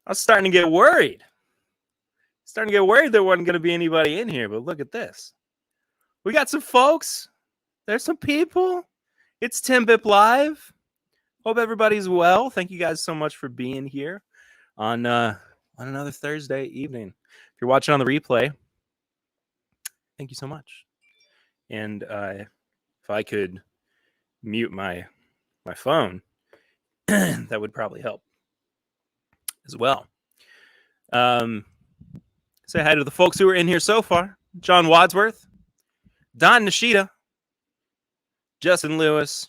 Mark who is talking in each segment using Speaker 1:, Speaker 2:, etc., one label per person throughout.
Speaker 1: I was starting to get worried. There wasn't going to be anybody in here, but look at this. We got some folks. There's some people. It's TIMBP Live. Hope everybody's well. Thank you guys so much for being here on another Thursday evening. If you're watching on the replay, thank you so much. And if I could mute my phone, that would probably help as well. Say hi to the folks who are in here so far. John Wadsworth, Don Nishida, Justin Lewis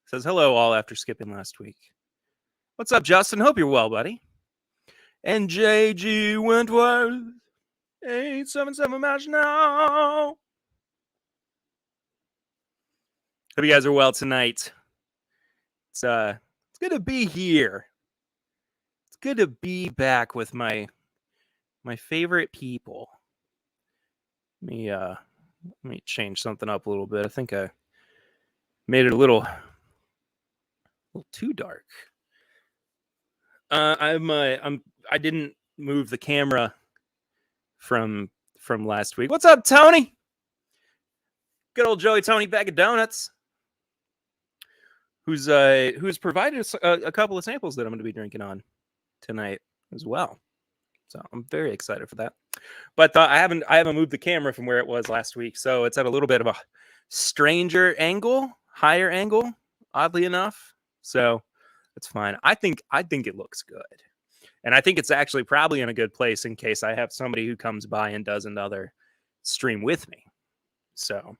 Speaker 1: says hello all after skipping last week. What's up, Justin? Hope you're well, buddy. And JG Wentworth, 877 match now. Hope you guys are well tonight. It's good to be here. It's good to be back with my favorite people. Let me change something up a little bit. I think I made it a little too dark. I didn't move the camera from last week. What's up, Tony? Good old Joey Tony Bag of Donuts, who's provided a couple of samples that I'm going to be drinking on tonight as well. So I'm very excited for that. But I haven't moved the camera from where it was last week, so it's at a little bit of a stranger angle, higher angle, oddly enough. So it's fine. I think it looks good. And I think it's actually probably in a good place in case I have somebody who comes by and does another stream with me. So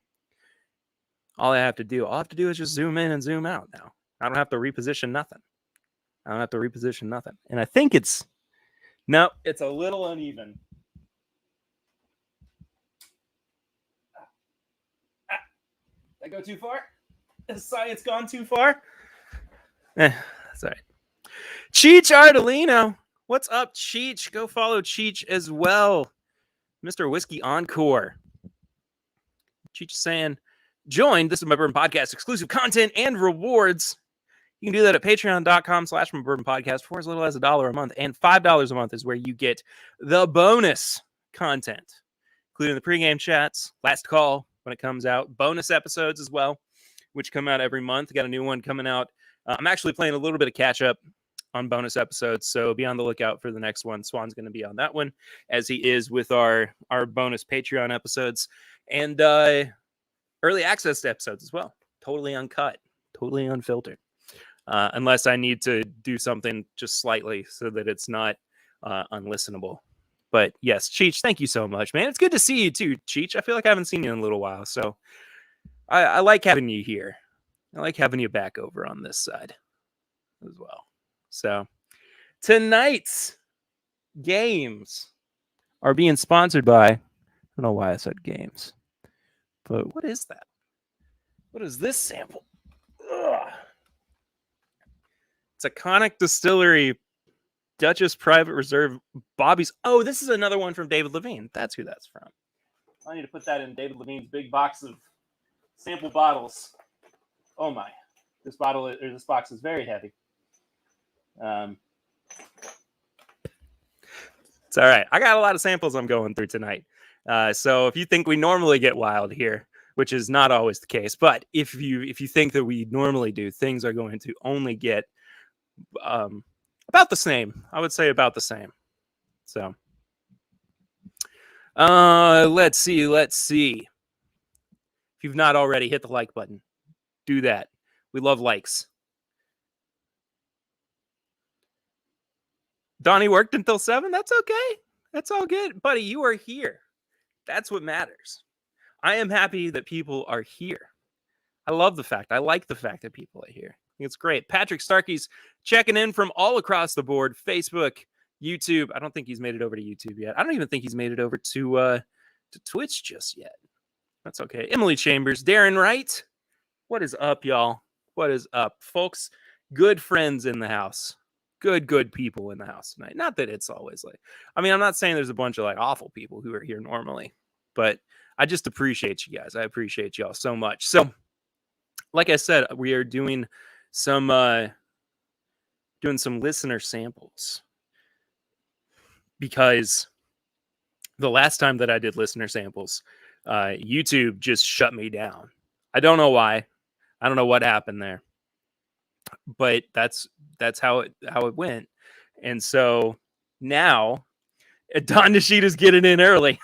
Speaker 1: all I have to do is just zoom in and zoom out now. I don't have to reposition nothing. And I think it's a little uneven. Did I go too far? Has science gone too far? That's all right. Cheech Ardolino. What's up, Cheech? Go follow Cheech as well. Mr. Whiskey Encore. Cheech saying, join. This is my Bourbon Podcast exclusive content and rewards. You can do that at patreon.com/mybourbonpodcast for as little as $1 a month. And $5 a month is where you get the bonus content, including the pregame chats, last call when it comes out, bonus episodes as well, which come out every month. Got a new one coming out. I'm actually playing a little bit of catch up on bonus episodes, so be on the lookout for the next one. Swan's going to be on that one, as he is with our bonus Patreon episodes and early access episodes as well. Totally uncut, totally unfiltered. Unless I need to do something just slightly so that it's not unlistenable. But yes, Cheech, thank you so much, man. It's good to see you too, Cheech. I feel like I haven't seen you in a little while, so I like having you here. I like having you back over on this side as well. So tonight's games are being sponsored by, I don't know why I said games, but what is that? What is this sample? Ugh. It's a Conic Distillery Duchess Private Reserve Bobby's. Oh, this is another one from David Levine. That's who that's from. I need to put that in David Levine's big box of sample bottles. Oh my. This box is very heavy. It's all right. I got a lot of samples I'm going through tonight. So if you think we normally get wild here, which is not always the case, but if you think that we normally do, things are going to only get about the same. I would say about the same. So let's see. If you've not already, hit the like button. Do that. We love likes. Donnie worked until 7. That's okay. That's all good. Buddy, you are here. That's what matters. I am happy that people are here. I like the fact that people are here. It's great. Patrick Starkey's checking in from all across the board. Facebook, YouTube. I don't think he's made it over to YouTube yet. I don't even think he's made it over to Twitch just yet. That's okay. Emily Chambers, Darren Wright. What is up, y'all? What is up, folks? Good friends in the house. Good people in the house tonight. Not that it's always like, I mean, I'm not saying there's a bunch of like awful people who are here normally, but I just appreciate you guys. I appreciate y'all so much. So, like I said, we are doing some listener samples. because the last time that I did listener samples, YouTube just shut me down. I don't know why. I don't know what happened there, but that's how it went. And so now Don Nishida's getting in early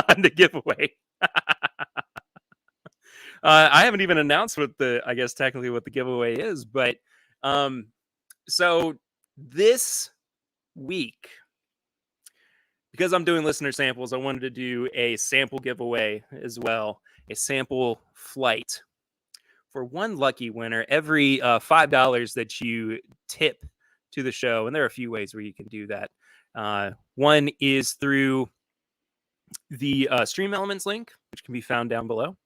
Speaker 1: on the giveaway. I haven't even announced I guess technically what the giveaway is, but so this week, because I'm doing listener samples, I wanted to do a sample giveaway as well, a sample flight for one lucky winner. Every $5 that you tip to the show, and there are a few ways where you can do that. One is through the Stream Elements link, which can be found down below.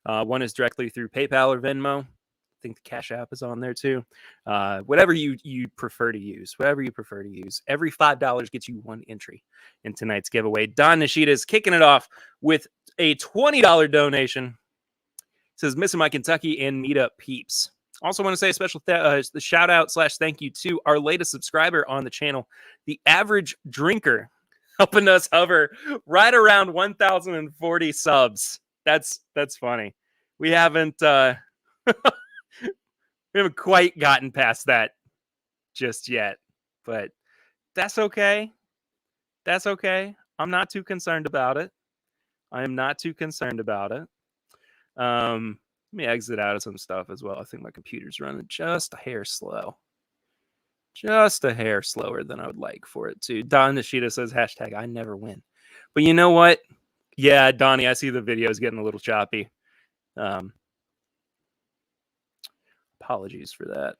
Speaker 1: One is directly through PayPal or Venmo. I think the Cash App is on there too. Whatever you prefer to use, every $5 gets you one entry in tonight's giveaway. Don Nishida is kicking it off with a $20 donation. It says, missing my Kentucky and meetup peeps. Also want to say a special shout out / thank you to our latest subscriber on the channel, the Average Drinker, helping us hover right around 1,040 subs. That's funny. We haven't quite gotten past that just yet, but that's okay. That's okay. I'm not too concerned about it. I am not too concerned about it. Let me exit out of some stuff as well. I think my computer's running just a hair slow. Just a hair slower than I would like for it to. Don Nishida says, hashtag I never win. But you know what? Yeah, Donnie, I see the video's getting a little choppy. Apologies for that.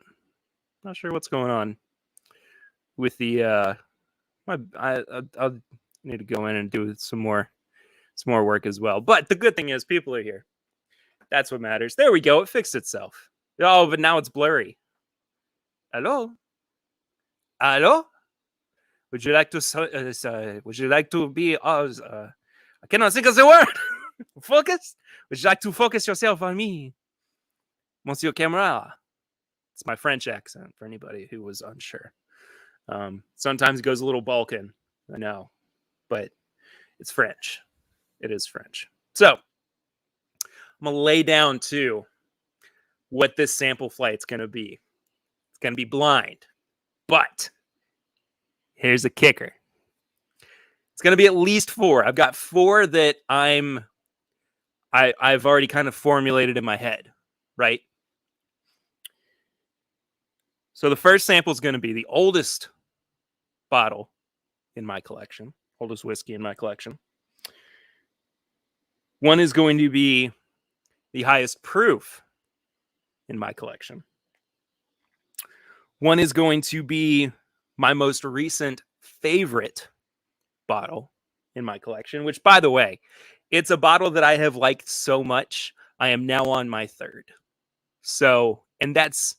Speaker 1: Not sure what's going on with the I'll need to go in and do some more work as well. But the good thing is people are here. That's what matters. There we go. It fixed itself. Oh, but now it's blurry. Hello? Would you like to be I cannot think of the word. Focus? Would you like to focus yourself on me, Monsieur Camera? It's my French accent for anybody who was unsure. Sometimes it goes a little Balkan, I know, but it's French. It is French. So I'm going to lay down to what this sample flight's going to be. It's going to be blind, but here's a kicker. It's going to be at least 4. I've got 4 that I've already kind of formulated in my head, right? So the first sample is going to be the oldest bottle in my collection, oldest whiskey in my collection. One is going to be the highest proof in my collection. One is going to be my most recent favorite bottle in my collection, which, by the way, it's a bottle that I have liked so much. I am now on my 3rd. So, and that's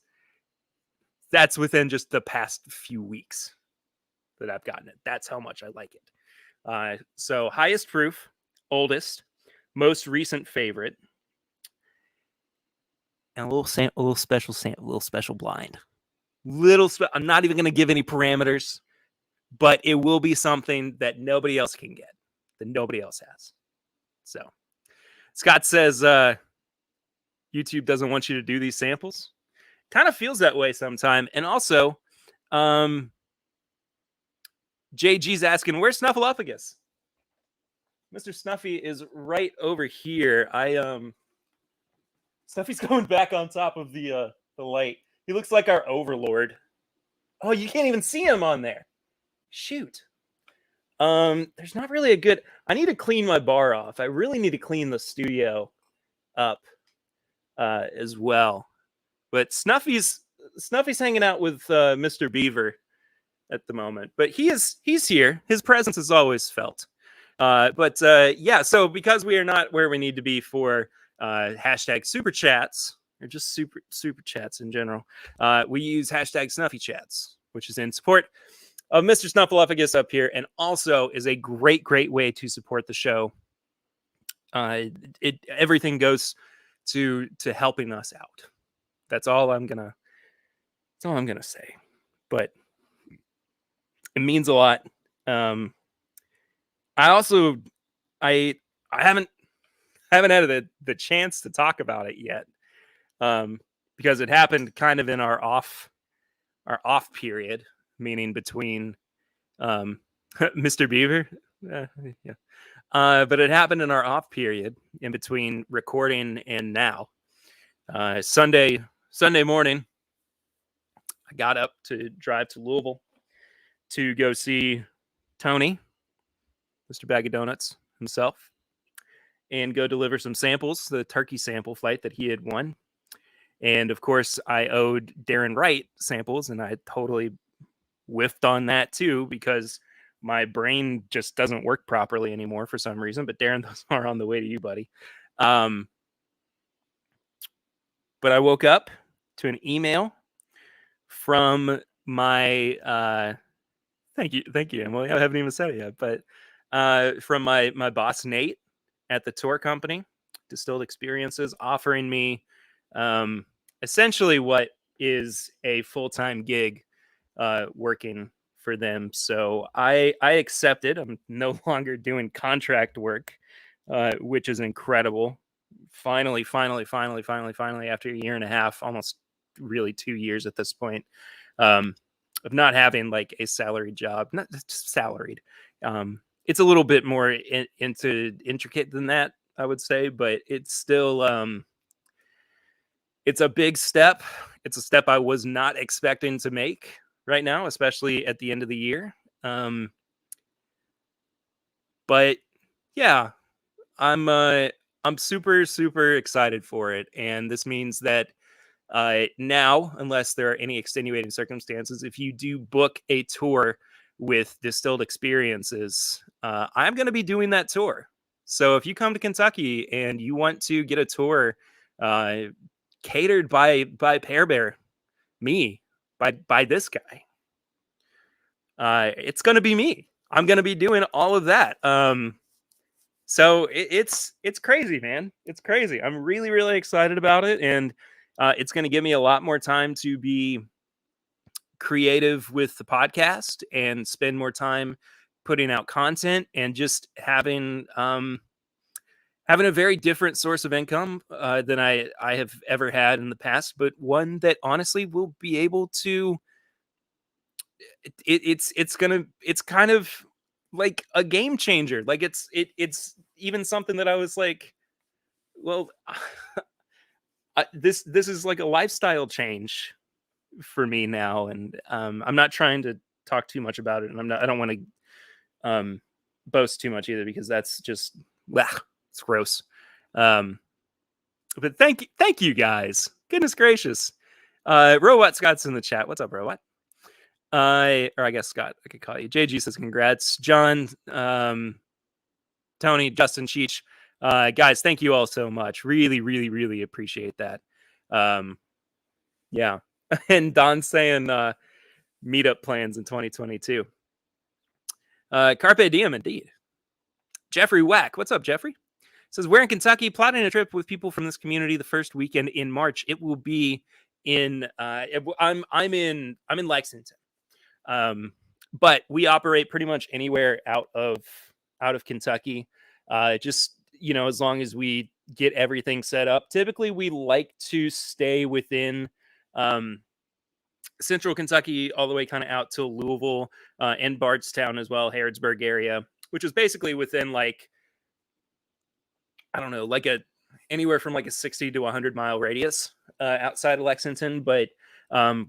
Speaker 1: within just the past few weeks that I've gotten it. That's how much I like it. So highest proof, oldest, most recent favorite, and a little special blind. I'm not even going to give any parameters, but it will be something that nobody else can get, that nobody else has. So Scott says YouTube doesn't want you to do these samples. Kind of feels that way sometime. And also, JG's asking, where's Snuffleupagus? Mr. Snuffy is right over here. Snuffy's going back on top of the light. He looks like our overlord. Oh, you can't even see him on there. Shoot. There's not really a good... I need to clean my bar off. I really need to clean the studio up as well. But Snuffy's hanging out with Mr. Beaver at the moment. But he's here. His presence is always felt. Yeah, so because we are not where we need to be for hashtag super chats, or just super chats in general, we use hashtag Snuffy Chats, which is in support of Mr. Snuffleupagus up here, and also is a great way to support the show. Everything goes to helping us out. That's all I'm gonna say. But it means a lot. I also I haven't had the chance to talk about it yet, because it happened kind of in our off period, meaning between Mr. Beaver. Yeah. But it happened in our off period in between recording and now. Sunday morning, I got up to drive to Louisville to go see Tony, Mr. Bag of Donuts himself, and go deliver some samples, the turkey sample flight that he had won. And of course, I owed Darren Wright samples, and I totally whiffed on that too because my brain just doesn't work properly anymore for some reason. But Darren, those are on the way to you, buddy. But I woke up to an email from my thank you, Emily. I haven't even said it yet, but from my boss Nate at the tour company, Distilled Experiences, offering me essentially what is a full-time gig working for them. So I accepted. I'm no longer doing contract work, which is incredible. Finally, after a year and a half, almost really 2 years at this point, of not having like a salaried job, not just salaried. It's a little bit more intricate than that, I would say, but it's still it's a big step. It's a step I was not expecting to make right now, especially at the end of the year. But yeah, I'm super excited for it, and this means that now, unless there are any extenuating circumstances, if you do book a tour with Distilled Experiences, I'm going to be doing that tour. So if you come to Kentucky and you want to get a tour catered by Pear Bear, me, by this guy, it's going to be me. I'm going to be doing all of that. So it's crazy, man. It's crazy. I'm really excited about it, and it's going to give me a lot more time to be creative with the podcast and spend more time putting out content and just having a very different source of income than I have ever had in the past, but one that honestly will be able to. It's kind of like a game changer. Like it's even something that I was like, well, this is like a lifestyle change for me now, and I'm not trying to talk too much about it, and I don't want to boast too much either because that's just it's gross. But thank you guys. Goodness gracious. Robot Scott's in the chat. What's up, Robot? Or I guess Scott, I could call you. JG says congrats. John, Tony, Justin, Cheech. Guys, thank you all so much. Really appreciate that. Yeah. And Don saying meetup plans in 2022. Carpe diem, indeed. Jeffrey Wack. What's up, Jeffrey? Says, we're in Kentucky, plotting a trip with people from this community the first weekend in March. It will be in I'm in Lexington. But we operate pretty much anywhere out of Kentucky. Just, as long as we get everything set up. Typically, we like to stay within central Kentucky all the way kind of out to Louisville and Bardstown as well, Harrodsburg area, which is basically within like, I don't know, like anywhere from like a 60 to 100 mile radius outside of Lexington. But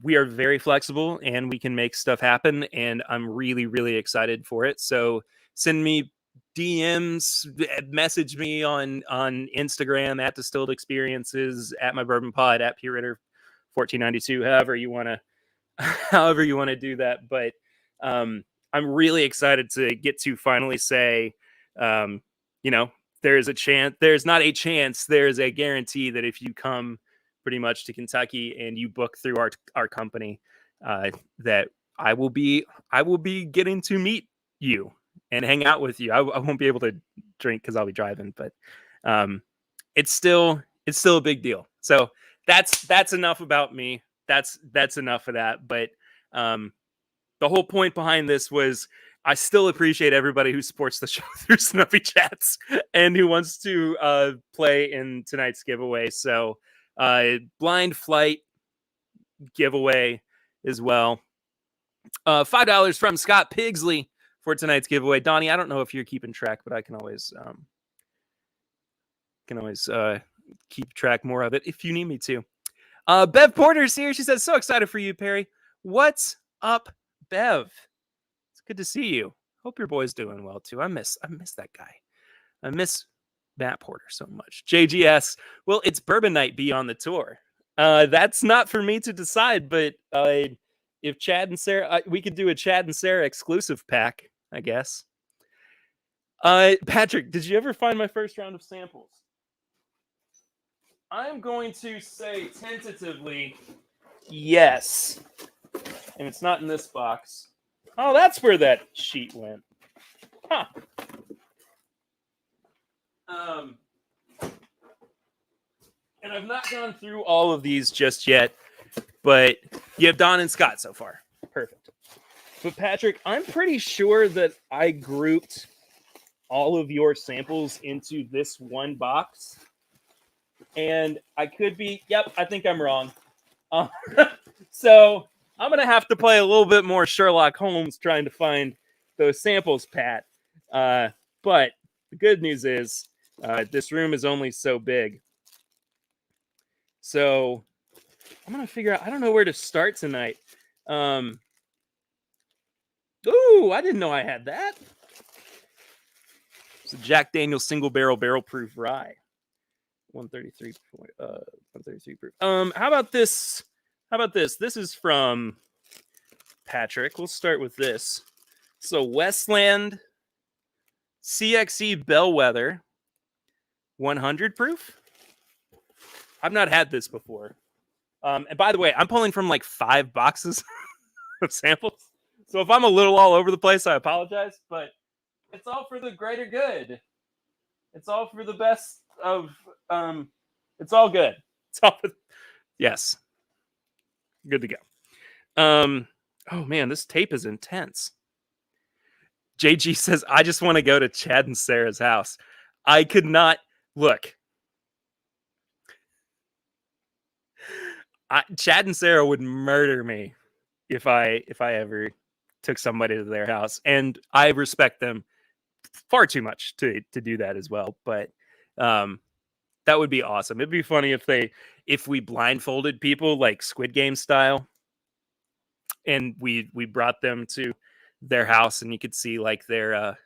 Speaker 1: we are very flexible and we can make stuff happen. And I'm really excited for it. So send me DMs, message me on Instagram at Distilled Experiences, at my Bourbon Pod, at Pure Ritter 1492, however you want to do that. But I'm really excited to get to finally say, there's not a chance, there's a guarantee that if you come pretty much to Kentucky and you book through our company, that I will be getting to meet you and hang out with you. I won't be able to drink because I'll be driving, but it's still a big deal. So that's enough about me. That's enough of that. But the whole point behind this was I still appreciate everybody who supports the show through Snuffy Chats and who wants to play in tonight's giveaway. So, Blind Flight giveaway as well. $5 from Scott Pigsley for tonight's giveaway. Donnie, I don't know if you're keeping track, but I can always keep track more of it if you need me to. Bev Porter's here. She says, so excited for you, Perry. What's up, Bev? It's good to see you. Hope your boy's doing well too. I miss that guy. I miss Matt Porter so much. JGS. Well, it's Bourbon Night be on the tour. That's not for me to decide, but if Chad and Sarah, we could do a Chad and Sarah exclusive pack, I guess. Patrick, did you ever find my first round of samples? I'm going to say tentatively yes. And it's not in this box. Oh, that's where that sheet went. Huh. And I've not gone through all of these just yet, but you have Don and Scott so far. Perfect. But Patrick, I'm pretty sure that I grouped all of your samples into this one box. And I could be, yep, I think I'm wrong. So I'm going to have to play a little bit more Sherlock Holmes trying to find those samples, Pat. But the good news is this room is only so big. So I'm going to figure out, I don't know where to start tonight. Ooh, I didn't know I had that. It's a Jack Daniel's single barrel proof rye. 133 proof. How about this? This is from Patrick. We'll start with this. So Westland CXE Bellwether 100 proof. I've not had this before. And by the way, I'm pulling from like 5 boxes of samples. So if I'm a little all over the place, I apologize, but it's all for the greater good. It's all for the best of it's all good. It's all for, yes. Good to go. Oh man, this tape is intense. JG says, I just want to go to Chad and Sarah's house. I could not look. Chad and Sarah would murder me if I ever took somebody to their house, and I respect them far too much to do that as well. But that would be awesome. It'd be funny if we blindfolded people like Squid Game style, and we brought them to their house, and you could see like their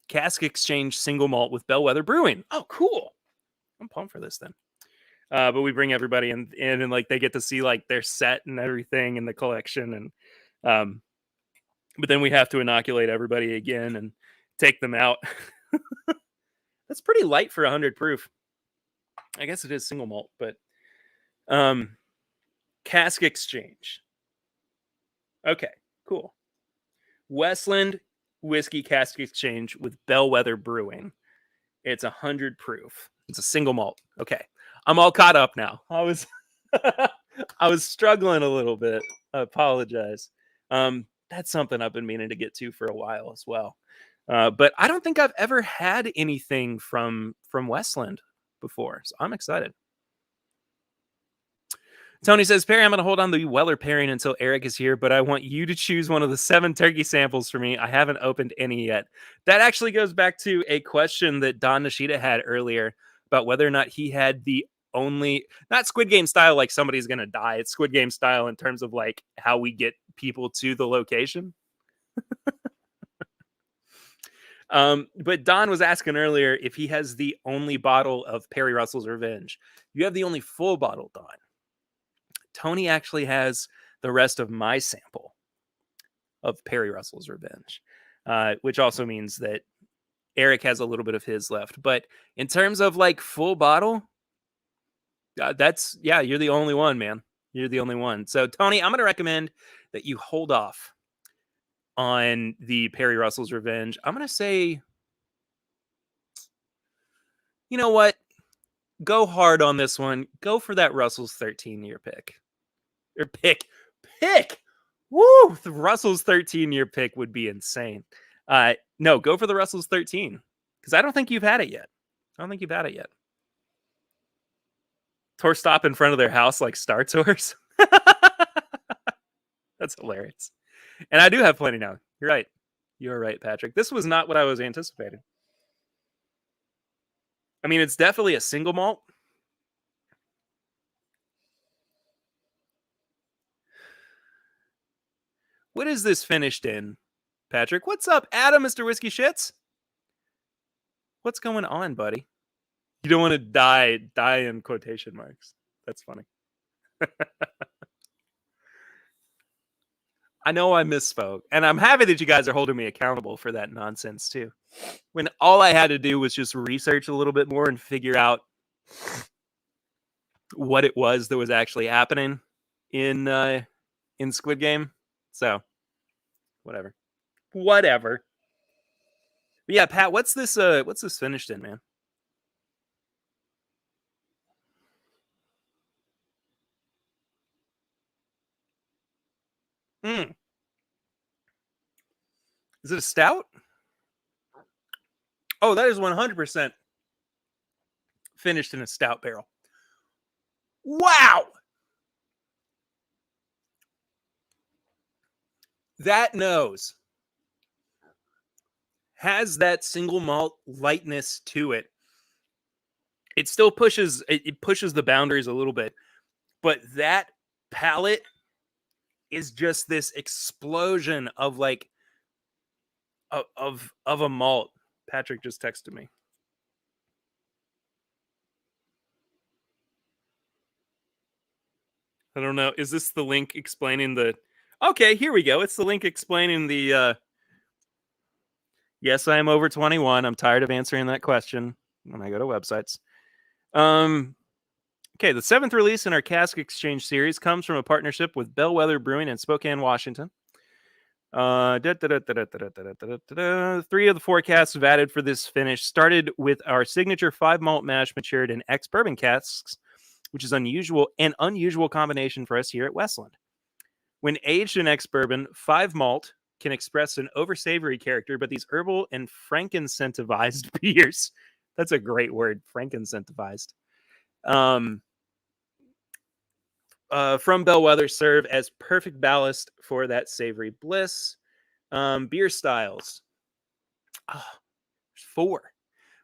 Speaker 1: cask exchange single malt with Bellwether Brewing. Oh, cool. I'm pumped for this then. But we bring everybody in and like they get to see like their set and everything in the collection. And but then we have to inoculate everybody again and take them out. That's pretty light for 100 proof. I guess it is single malt, but cask exchange. Okay, cool. Westland whiskey cask exchange with Bellwether Brewing. It's 100 proof. It's a single malt. Okay. I'm all caught up now. I was struggling a little bit. I apologize. That's something I've been meaning to get to for a while as well. But I don't think I've ever had anything from Westland before. So I'm excited. Tony says, Perry, I'm going to hold on the Weller pairing until Eric is here, but I want you to choose one of the 7 turkey samples for me. I haven't opened any yet. That actually goes back to a question that Don Nishida had earlier about whether or not he had the only, not Squid Game style, like somebody's going to die. It's Squid Game style in terms of like how we get people to the location. But Don was asking earlier if he has the only bottle of Perry Russell's Revenge. You have the only full bottle, Don. Tony actually has the rest of my sample of Perry Russell's Revenge, which also means that Eric has a little bit of his left. But in terms of like full bottle, you're the only one, man. You're the only one. So Tony, I'm going to recommend that you hold off on the Perry Russell's Revenge. I'm going to say, you know what? Go hard on this one. Go for that Russell's 13-year pick. Or pick. Woo! The Russell's 13-year pick would be insane. No, go for the Russell's 13 because I don't think you've had it yet. Tour stop in front of their house like Star Tours. That's hilarious. And I do have plenty now. You're right. You're right, Patrick. This was not what I was anticipating. I mean, it's definitely a single malt. What is this finished in, Patrick? What's up, Adam, Mr. Whiskey Shits? What's going on, buddy? You don't want to die in quotation marks. That's funny. I know I misspoke, and I'm happy that you guys are holding me accountable for that nonsense too. When all I had to do was just research a little bit more and figure out what it was that was actually happening in Squid Game. So, whatever. But yeah, Pat, what's this finished in, man? Mm. Is it a stout? Oh, that is 100% finished in a stout barrel. Wow! That nose has that single malt lightness to it. It still pushes the boundaries a little bit, but that palate is just this explosion of like of a malt. Patrick just texted me. I don't know. Is this the link explaining the? Okay, here we go. It's the link explaining the. Yes, I am over 21. I'm tired of answering that question when I go to websites. Okay, the 7th release in our Cask Exchange series comes from a partnership with Bellwether Brewing in Spokane, Washington. 3 of the 4 casks we've added for this finish started with our signature 5 malt mash matured in ex-bourbon casks, which is an unusual combination for us here at Westland. When aged in ex-bourbon, 5 malt can express an over-savory character, but these herbal and frankincentivized beers, that's a great word, frankincentivized, from Bellwether serve as perfect ballast for that savory bliss. Beer styles. 4.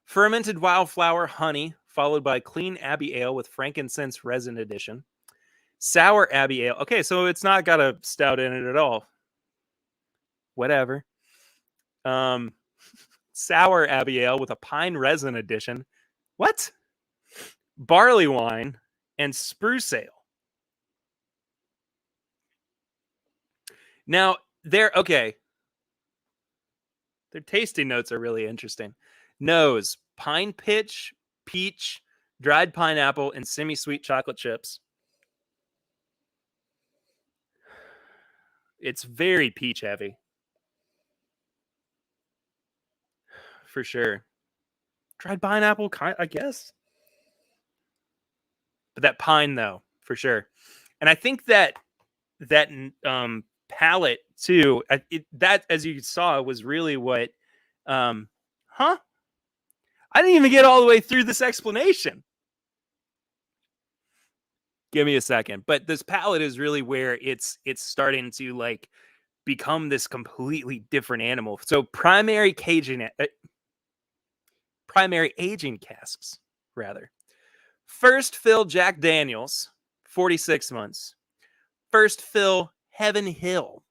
Speaker 1: Fermented wildflower honey, followed by clean Abbey Ale with frankincense resin addition. Sour Abbey Ale. Okay, so it's not got a stout in it at all. Whatever. Sour Abbey Ale with a pine resin addition. What? Barley wine and spruce ale. Now, their tasting notes are really interesting. Nose, pine pitch, peach, dried pineapple, and semi-sweet chocolate chips. It's very peach heavy. For sure. Dried pineapple, I guess. But that pine, though, for sure. And I think that palate, too, that, as you saw, was really what... I didn't even get all the way through this explanation. Give me a second. But this palette is really where it's starting to like become this completely different animal. So primary aging casks, rather. First fill Jack Daniels, 46 months. First fill Heaven Hill,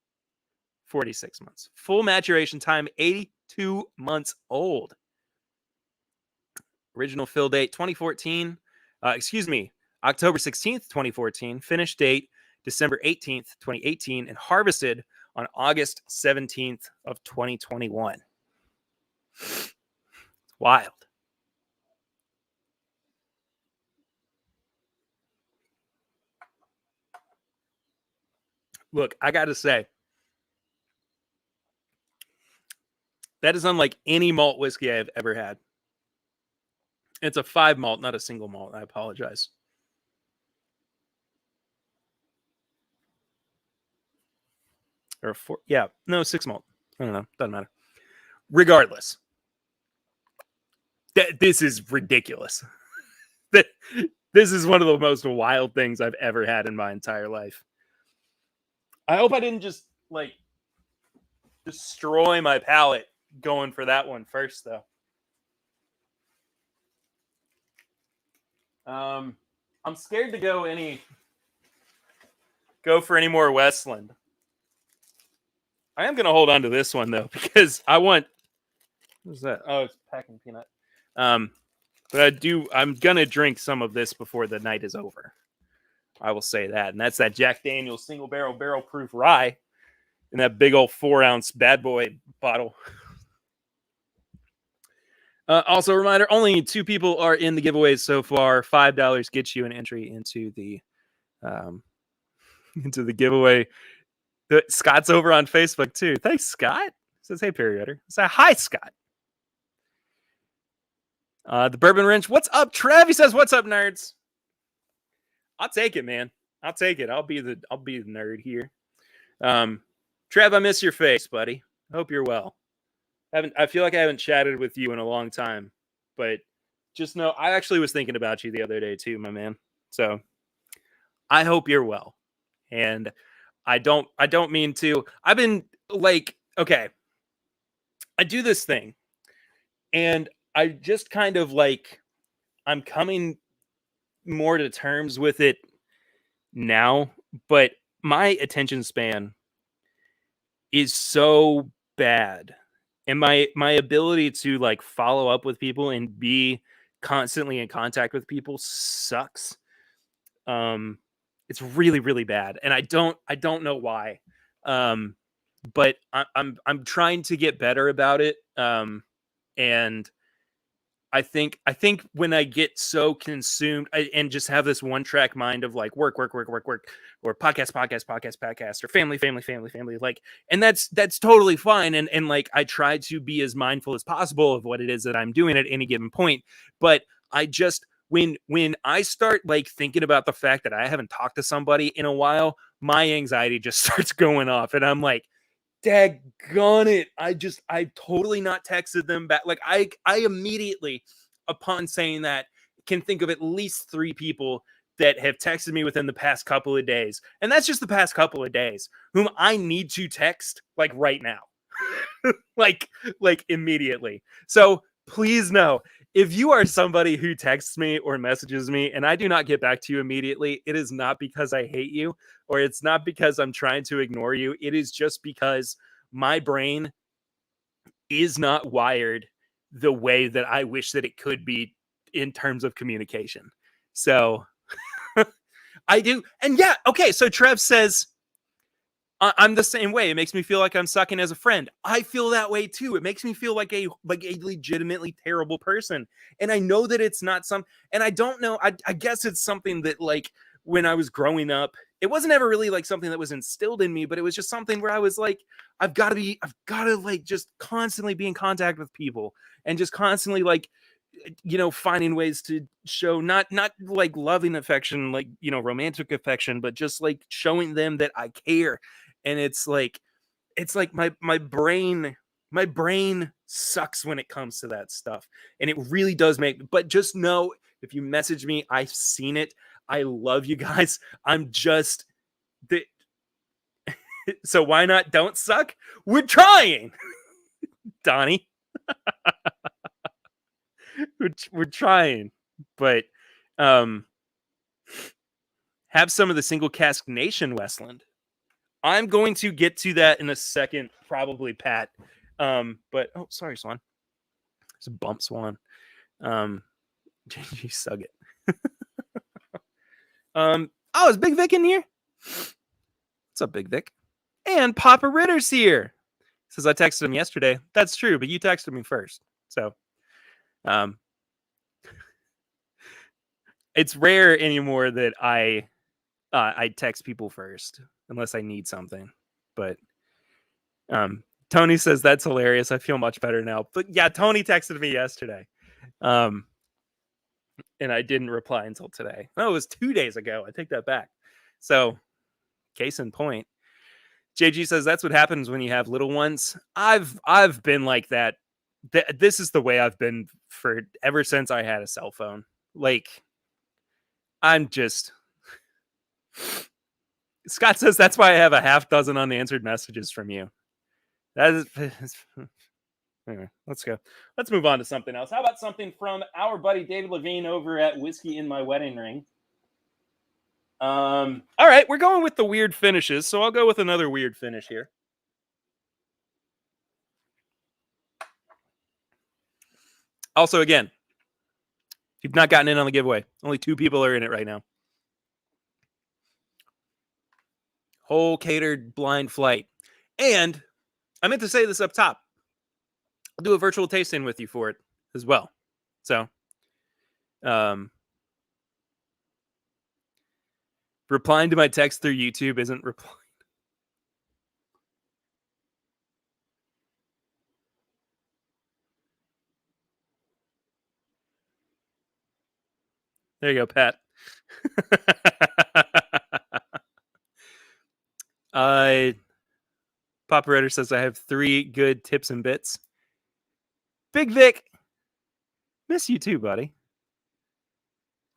Speaker 1: 46 months. Full maturation time, 82 months old. Original fill date, 2014. October 16th, 2014. Finish date, December 18th, 2018. And harvested on August 17th of 2021. It's wild. Look, I got to say, that is unlike any malt whiskey I've ever had. It's a 5 malt, not a single malt. I apologize. or 4. Yeah, no, 6 malt. I don't know. Doesn't matter. Regardless, this is ridiculous. This is one of the most wild things I've ever had in my entire life. I hope I didn't just like destroy my palate going for that one first, though. I'm scared to go for any more Westland. I am gonna hold on to this one though because I want. What's that? Oh, it's packing peanut. But I'm gonna drink some of this before the night is over. I will say that, and that's that Jack Daniel's single barrel proof rye in that big old 4-ounce bad boy bottle. Also, a reminder: only 2 people are in the giveaways so far. $5 gets you an entry into the giveaway. Scott's over on Facebook too. Thanks, Scott. Says, "Hey, Perioder." Says, "Hi, Scott." The Bourbon Wrench. What's up, Trev? He says, "What's up, nerds?" I'll take it, man. I'll take it. I'll be the nerd here. Trev, I miss your face, buddy. Hope you're well. I feel like I haven't chatted with you in a long time, but just know I actually was thinking about you the other day too, my man. So I hope you're well. And I don't mean to. I've been like, okay, I do this thing, and I just kind of like I'm coming more to terms with it now, but my attention span is so bad, and my ability to like follow up with people and be constantly in contact with people sucks. It's really, really bad, and I don't know why. But I'm trying to get better about it. And I think when I get so consumed and just have this one track mind of like work, or podcast, or family, like, and that's totally fine. And like, I try to be as mindful as possible of what it is that I'm doing at any given point. But I just, when I start like thinking about the fact that I haven't talked to somebody in a while, my anxiety just starts going off, and I'm like, daggone it. I totally not texted them back. Like I immediately upon saying that can think of at least 3 people that have texted me within the past couple of days. And that's just the past couple of days whom I need to text like right now. like immediately. So please know, if you are somebody who texts me or messages me and I do not get back to you immediately, it is not because I hate you, or it's not because I'm trying to ignore you. It is just because my brain is not wired the way that I wish that it could be in terms of communication. So I do. And yeah, okay. So Trev says, I'm the same way. It makes me feel like I'm sucking as a friend. I feel that way too. It makes me feel like a legitimately terrible person. And I know that it's not and I don't know. I guess it's something that like when I was growing up, it wasn't ever really like something that was instilled in me, but it was just something where I was like, I've got to like just constantly be in contact with people and just constantly like, finding ways to show not like loving affection, like, romantic affection, but just like showing them that I care. And it's like my brain sucks when it comes to that stuff. And it really does but just know, if you message me, I've seen it. I love you guys. I'm just so why not don't suck? We're trying. Donnie. we're trying, but have some of the single cask nation Westland. I'm going to get to that in a second, probably, Pat. But sorry, Swan. It's a bump, Swan. You suck it. Is Big Vic in here? What's up, Big Vic? And Papa Ritter's here. Says I texted him yesterday. That's true, but you texted me first. So it's rare anymore that I text people first unless I need something. But Tony says that's hilarious. I feel much better now. But yeah, Tony texted me yesterday. And I didn't reply until today. Oh, it was 2 days ago. I take that back. So, case in point. JG says that's what happens when you have little ones. I've been like that. This is the way I've been for ever since I had a cell phone. Like, I'm just. Scott says that's why I have a half dozen unanswered messages from you. That is. Anyway, let's go. Let's move on to something else. How about something from our buddy David Levine over at Whiskey in My Wedding Ring? All right, we're going with the weird finishes, so I'll go with another weird finish here. Also, again, if you've not gotten in on the giveaway, only 2 people are in it right now. Whole catered blind flight. And I meant to say this up top. I'll do a virtual tasting with you for it as well. So, replying to my text through YouTube isn't replying. There you go, Pat. Papa Redder says I have 3 good tips and bits. Big Vic, miss you too, buddy.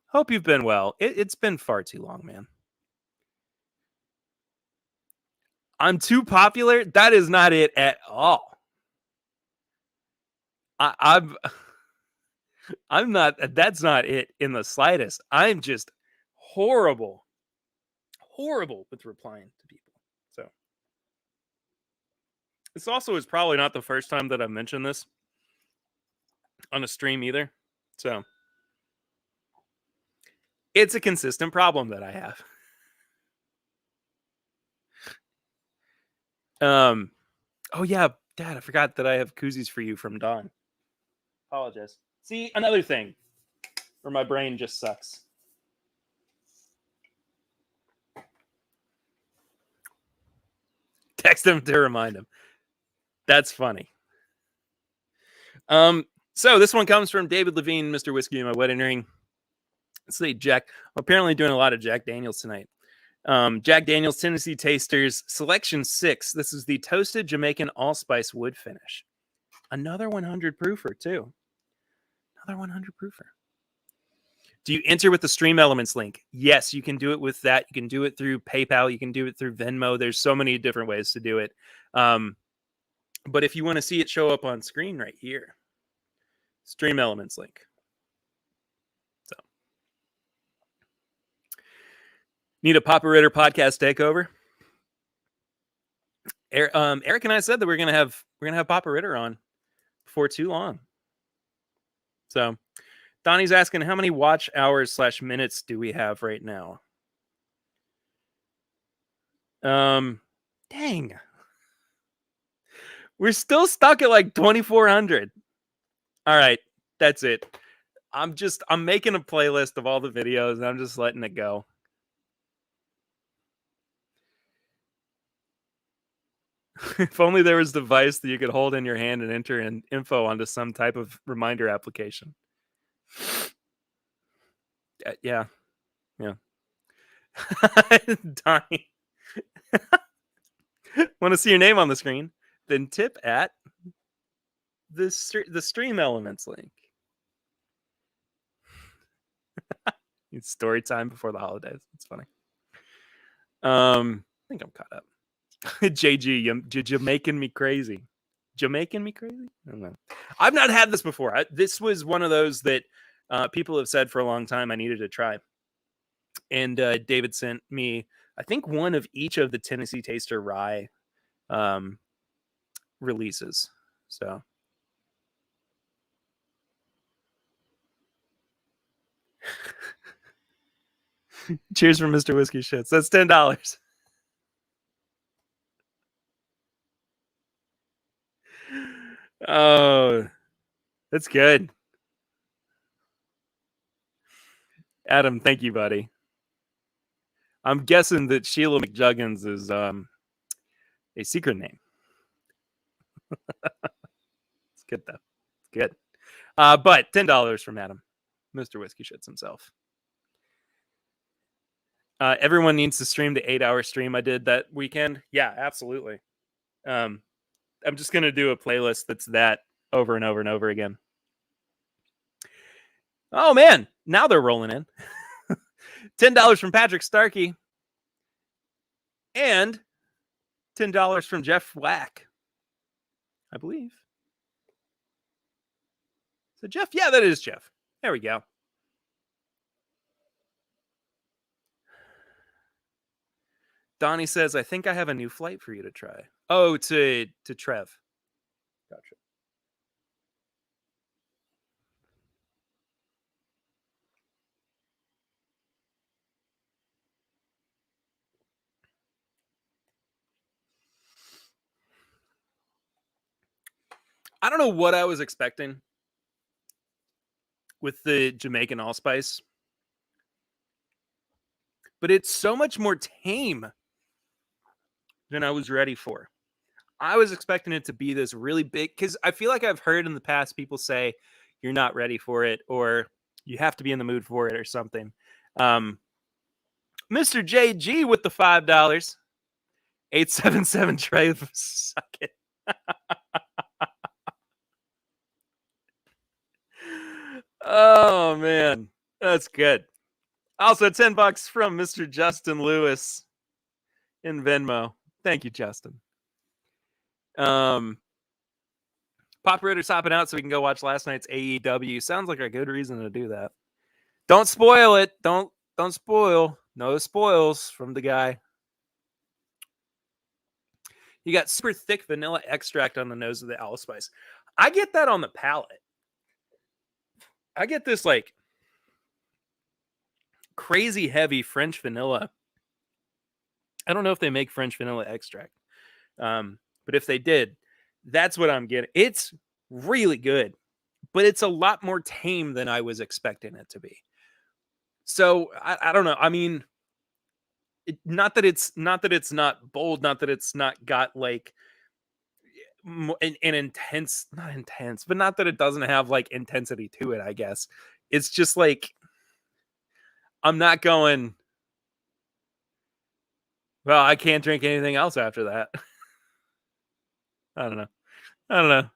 Speaker 1: Hope you've been well. It's been far too long, man. I'm too popular? That is not it at all. I'm not. That's not it in the slightest. I'm just horrible with replying to people. So this also is probably not the first time that I've mentioned this on a stream either. So it's a consistent problem that I have. Oh yeah, Dad, I forgot that I have koozies for you from Dawn. Apologize. See, another thing where my brain just sucks. Text him to remind him. That's funny. So this one comes from David Levine, Mr. Whiskey in My Wedding Ring. Let's see, Jack. I'm apparently doing a lot of Jack Daniels tonight. Jack Daniels Tennessee Tasters Selection 6. This is the Toasted Jamaican Allspice Wood Finish. Another 100 proofer, too. Another 100 proofer. Do you enter with the Stream Elements link? Yes, you can do it with that. You can do it through PayPal. You can do it through Venmo. There's so many different ways to do it. But if you want to see it show up on screen right here, Stream Elements link. So, need a Papa Ritter podcast takeover? Eric and I said that we're gonna have Papa Ritter on before too long. So, Donnie's asking how many watch hours / minutes do we have right now? Dang. We're still stuck at like 2,400. All right, that's it. I'm making a playlist of all the videos and I'm just letting it go. If only there was a device that you could hold in your hand and enter in info onto some type of reminder application. Yeah. Donnie. Want to see your name on the screen? Then tip at the Stream Elements link. It's story time before the holidays. It's funny. I think I'm caught up. JG, you're making me crazy. Jamaican me crazy? I don't know. I've not had this before. This was one of those that people have said for a long time I needed to try. And David sent me, I think, one of each of the Tennessee Taster Rye releases. So. Cheers from Mr. Whiskey Shits. That's $10. Oh, that's good. Adam, thank you, buddy. I'm guessing that Sheila McJuggins is a secret name. It's good, though. It's good. But $10 from Adam, Mr. Whiskey Shits himself. Everyone needs to stream the 8-hour stream I did that weekend. Yeah, absolutely. I'm just gonna do a playlist that's that over and over and over again. Oh man, now they're rolling in. $10 from Patrick Starkey and $10 from Jeff Whack, I believe. So Jeff, yeah, that is Jeff. There we go. Donnie says, I think I have a new flight for you to try. Oh, to Trev. Gotcha. I don't know what I was expecting with the Jamaican allspice, but it's so much more tame than I was ready for. I was expecting it to be this really big, because I feel like I've heard in the past people say you're not ready for it or you have to be in the mood for it or something. Mr. JG with the $5. 877 Trey, suck it. Oh man, that's good. Also, $10 from Mr. Justin Lewis in Venmo. Thank you, Justin. Pop Ritter's hopping out so we can go watch last night's AEW. Sounds like a good reason to do that. Don't spoil it. Don't spoil. No spoils from the guy. You got super thick vanilla extract on the nose of the allspice. I get that on the palate. I get this like crazy heavy French vanilla. I don't know if they make French vanilla extract. But if they did, that's what I'm getting. It's really good, but it's a lot more tame than I was expecting it to be. So I don't know. I mean, not that it's not bold, not that it's not got like an intense, not intense, but not that it doesn't have like intensity to it. I guess it's just like I'm not going. Well, I can't drink anything else after that. I don't know.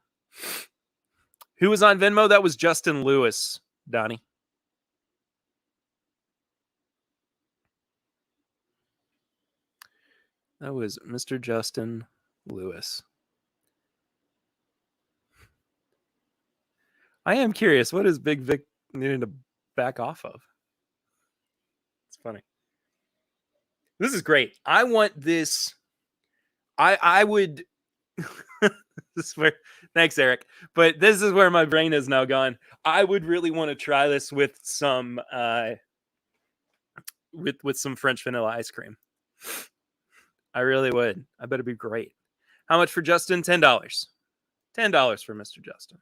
Speaker 1: Who was on Venmo? That was Justin Lewis, Donnie. That was Mr. Justin Lewis. I am curious. What is Big Vic needing to back off of? It's funny. This is great. I want this. I would. This is where. Thanks, Eric. But this is where my brain has now gone. I would really want to try this with some with some French vanilla ice cream. I really would. I bet it'd be great. How much for Justin? $10. $10 for Mr. Justin.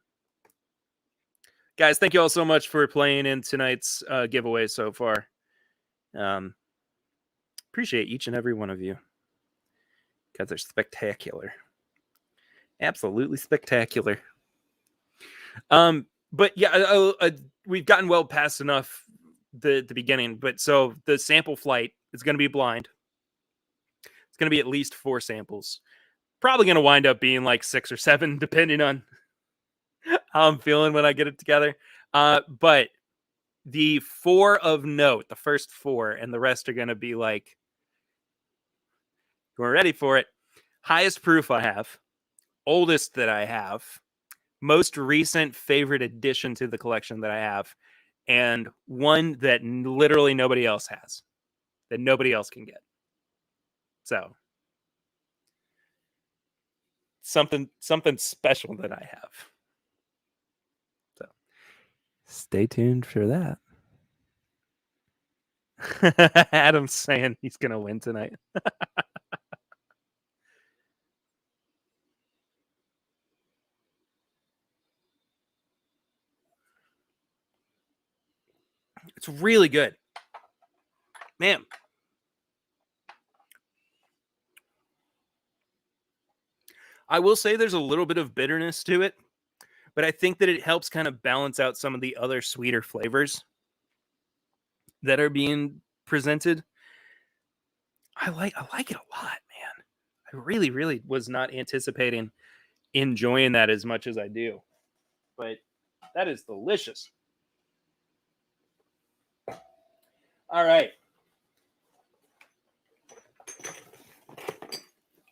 Speaker 1: Guys, thank you all so much for playing in tonight's giveaway so far. Appreciate each and every one of you. Guys, they're spectacular. Absolutely spectacular. But yeah, we've gotten well past enough the beginning. But so the sample flight is going to be blind. It's going to be at least 4 samples. Probably going to wind up being like 6 or 7, depending on how I'm feeling when I get it together. But the 4 of note, the first 4, and the rest are going to be like, we're ready for it. Highest proof I have, oldest that I have, most recent favorite addition to the collection that I have, and one that literally nobody else has, that nobody else can get. So something special that I have. So stay tuned for that. Adam's saying he's going to win tonight. It's really good. Man. I will say there's a little bit of bitterness to it, but I think that it helps kind of balance out some of the other sweeter flavors that are being presented. I like it a lot, man. I really, really was not anticipating enjoying that as much as I do. But that is delicious. All right.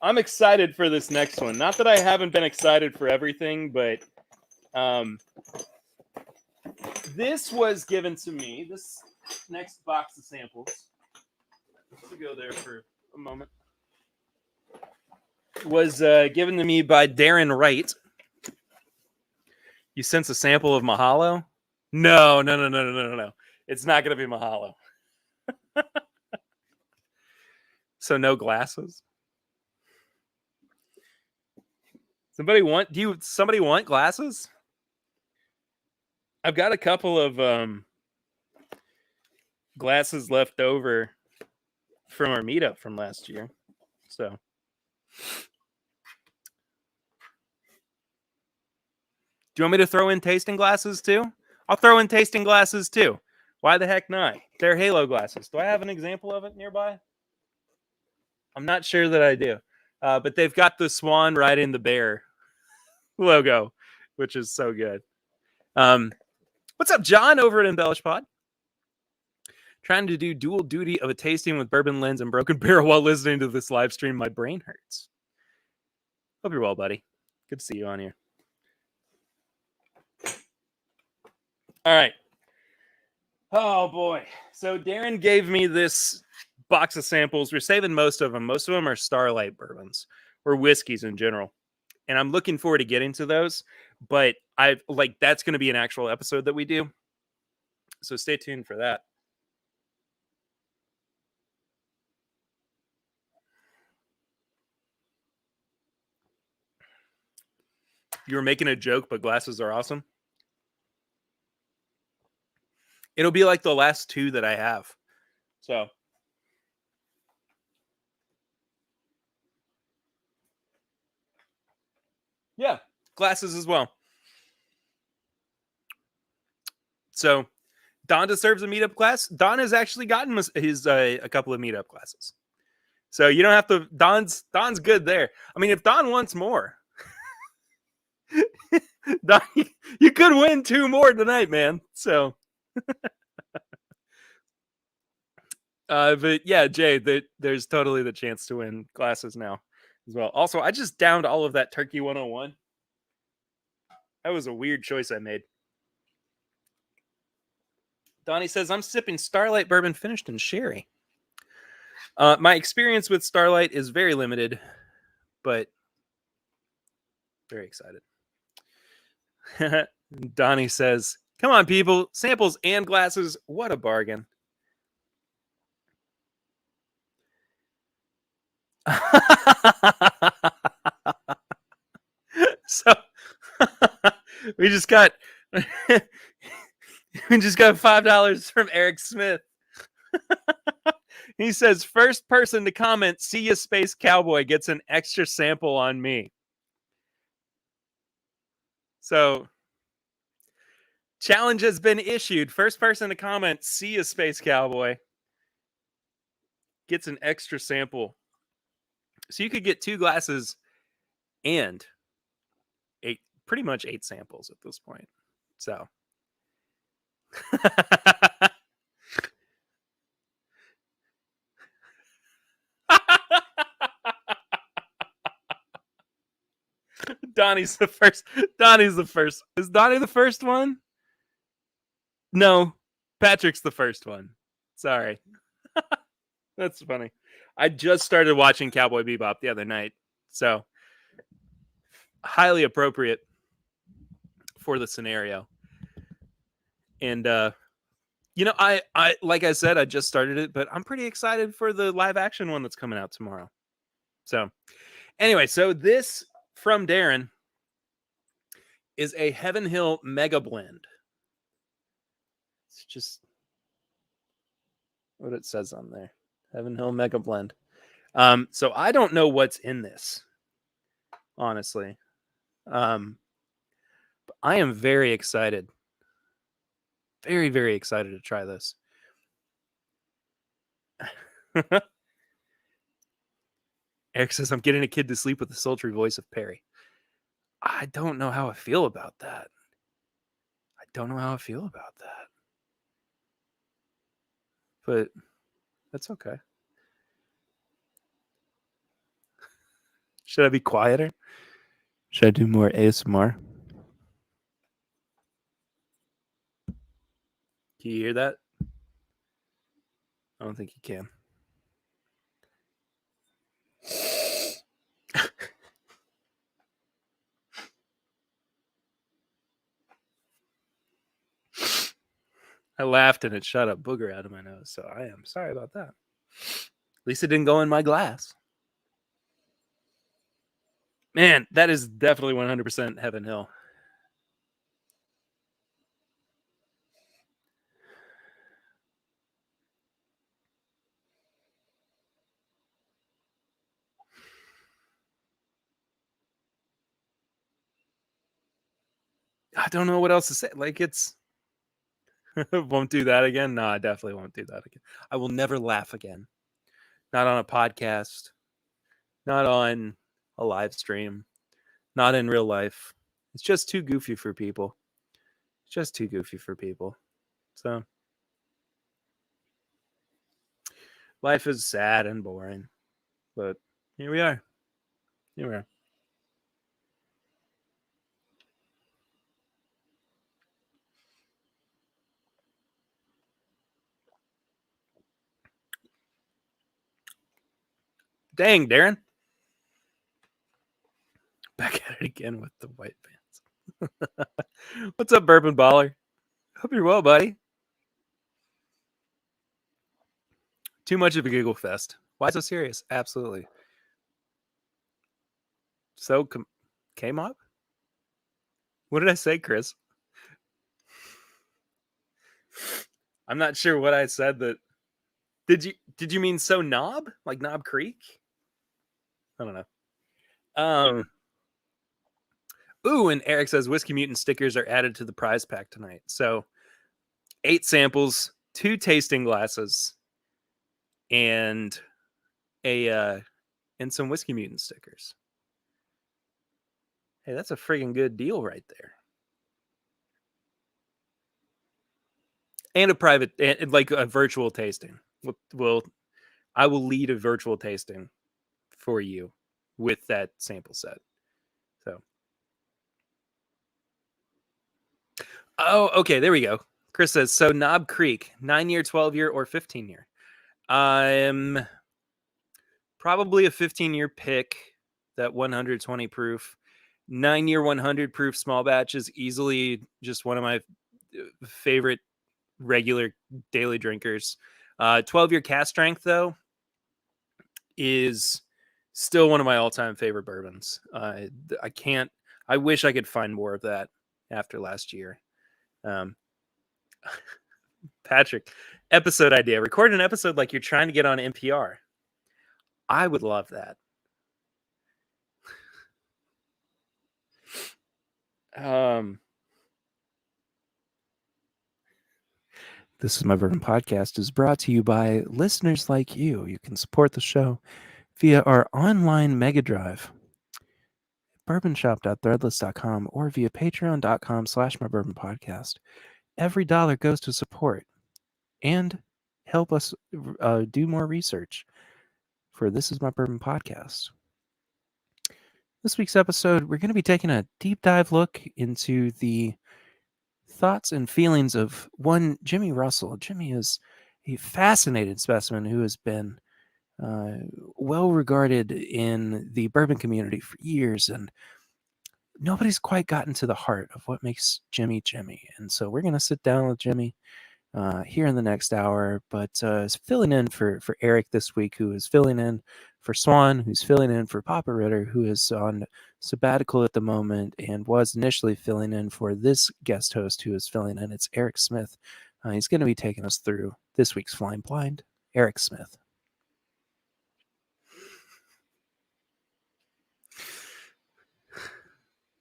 Speaker 1: I'm excited for this next one. Not that I haven't been excited for everything, but this was given to me. This next box of samples. To go there for a moment. Was given to me by Darren Wright. You sense a sample of Mahalo? No. It's not going to be Mahalo. So no glasses. Somebody want glasses? I've got a couple of glasses left over from our meetup from last year. So do you want me to throw in tasting glasses too? I'll throw in tasting glasses too. Why the heck not? They're Halo glasses. Do I have an example of it nearby? I'm not sure that I do. But they've got the swan riding the bear logo, which is so good. What's up, John, over at Embellish Pod? Trying to do dual duty of a tasting with bourbon lens and broken barrel while listening to this live stream. My brain hurts. Hope you're well, buddy. Good to see you on here. All right. Oh, boy. So Darren gave me this box of samples. We're saving most of them. Most of them are Starlight bourbons or whiskeys in general. And I'm looking forward to getting to those. But that's going to be an actual episode that we do. So stay tuned for that. You were making a joke, but glasses are awesome. It'll be like the last two that I have. So. Yeah, glasses as well. So Don deserves a meetup class. Don has actually gotten his a couple of meetup classes. So you don't have to. Don's good there. I mean, if Don wants more, Don, you could win 2 more tonight, man. So, but yeah, Jay, there's totally the chance to win glasses now as well. Also, I just downed all of that Turkey 101. That was a weird choice I made. Donnie says, I'm sipping Starlight bourbon finished in sherry. My experience with Starlight is very limited, but very excited. Donnie says, come on, people. Samples and glasses. What a bargain. So we just got $5 from Eric Smith. He says, first person to comment, see ya Space Cowboy, gets an extra sample on me. So challenge has been issued. First person to comment, see ya Space Cowboy, gets an extra sample. So you could get 2 glasses and pretty much 8 samples at this point. So Donnie's the first. Is Donnie the first one? No, Patrick's the first one. Sorry. That's funny. I just started watching Cowboy Bebop the other night, so highly appropriate for the scenario. And I like I said, I just started it, but I'm pretty excited for the live action one that's coming out tomorrow. So anyway, so this from Darren is a Heaven Hill Mega Blend. It's just what it says on there. Heaven Hill Mega Blend. So I don't know what's in this, honestly. But I am very excited. Very, very excited to try this. Eric says, I'm getting a kid to sleep with the sultry voice of Perry. I don't know how I feel about that. But that's okay. Should I be quieter? Should I do more ASMR? Can you hear that? I don't think you can. I laughed and it shot a booger out of my nose, so I am sorry about that. At least it didn't go in my glass. Man, that is definitely 100% Heaven Hill. I don't know what else to say. Like, it's won't do that again. No, I definitely won't do that again. I will never laugh again. Not on a podcast, not on a live stream, not in real life. It's just too goofy for people. So life is sad and boring. But here we are. Dang, Darren. Back at it again with the white pants. What's up, Bourbon Baller? Hope you're well, buddy. Too much of a giggle fest. Why so serious? Absolutely. So, came up? What did I say, Chris? I'm not sure what I said. That did you mean so Knob? Like Knob Creek? I don't know. Ooh, and Eric says Whiskey Mutant stickers are added to the prize pack tonight. So 8 samples, 2 tasting glasses, and and some Whiskey Mutant stickers. Hey, that's a friggin' good deal right there. And a private, like a virtual tasting. I will lead a virtual tasting for you with that sample set. So, oh, okay, there we go. Chris says, so Knob Creek, 9-year, 12-year, or 15-year? I'm probably a 15-year pick, that 120 proof. 9-year, 100 proof small batch is easily just one of my favorite regular daily drinkers. 12-year cast strength, though, is still one of my all-time favorite bourbons. I wish I could find more of that after last year. Patrick, episode idea. Record an episode like you're trying to get on NPR. I would love that. This is My Bourbon Podcast is brought to you by listeners like you. You can support the show via our online mega drive, bourbonshop.threadless.com, or via patreon.com/mybourbonpodcast. Every dollar goes to support and help us do more research for This Is My Bourbon Podcast. This week's episode, we're going to be taking a deep dive look into the thoughts and feelings of one Jimmy Russell. Jimmy is a fascinating specimen who has been well regarded in the bourbon community for years, and nobody's quite gotten to the heart of what makes Jimmy Jimmy. And so we're going to sit down with Jimmy here in the next hour, but filling in for Eric this week, who is filling in for Swan, who's filling in for Papa Ritter, who is on sabbatical at the moment and was initially filling in for this guest host who is filling in. It's Eric Smith. He's going to be taking us through this week's Flying Blind. Eric Smith.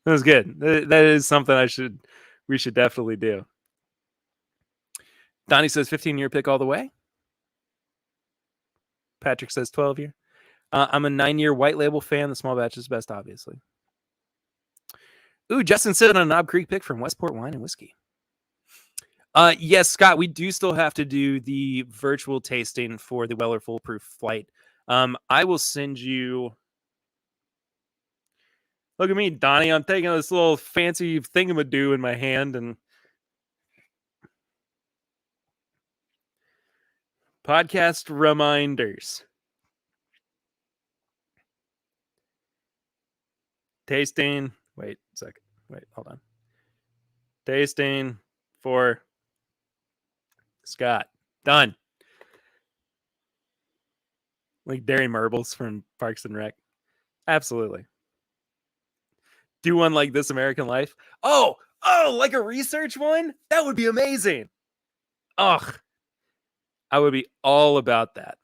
Speaker 1: That was good. That is something we should definitely do. Donnie says 15-year pick all the way. Patrick says 12-year. I'm a 9-year white label fan. The small batch is best, obviously. Ooh, Justin said on a Knob Creek pick from Westport Wine and Whiskey. Yes, Scott, we do still have to do the virtual tasting for the Weller Foolproof flight. I will send you. Look at me, Donnie. I'm taking this little fancy thingamadoo in my hand and podcast reminders. Tasting. Wait a second. Wait, hold on. Tasting for Scott. Done. Like Darry Marbles from Parks and Rec. Absolutely. Do one like This American Life. Oh, like a research one? That would be amazing. Ugh. I would be all about that.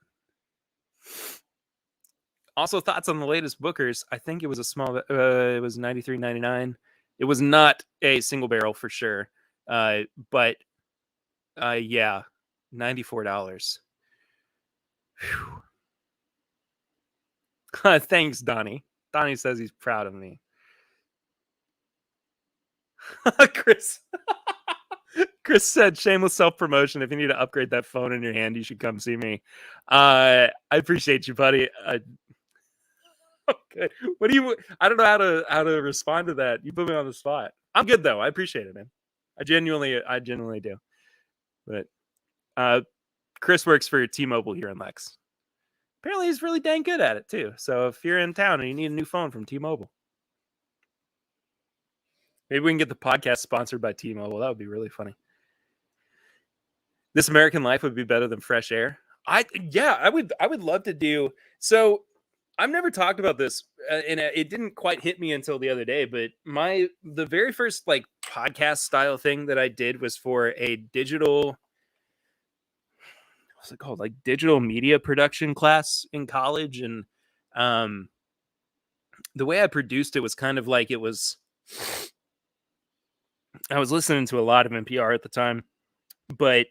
Speaker 1: Also, thoughts on the latest Bookers. I think it was a small, it was $93.99. It was not a single barrel for sure. But yeah, $94. Thanks, Donnie. Donnie says he's proud of me. Chris. Chris said, shameless self-promotion. If you need to upgrade that phone in your hand, you should come see me. I appreciate you, buddy. Okay. What do you? I don't know how to respond to that. You put me on the spot. I'm good though. I appreciate it, man. I genuinely do. But Chris works for T-Mobile here in Lex. Apparently, he's really dang good at it too. So if you're in town and you need a new phone from T-Mobile, maybe we can get the podcast sponsored by T-Mobile. That would be really funny. This American Life would be better than Fresh Air. I would love to do so. I've never talked about this, and it didn't quite hit me until the other day. But the very first like podcast style thing that I did was for a digital, what's it called, like digital media production class in college, and the way I produced it was kind of like I was listening to a lot of NPR at the time, but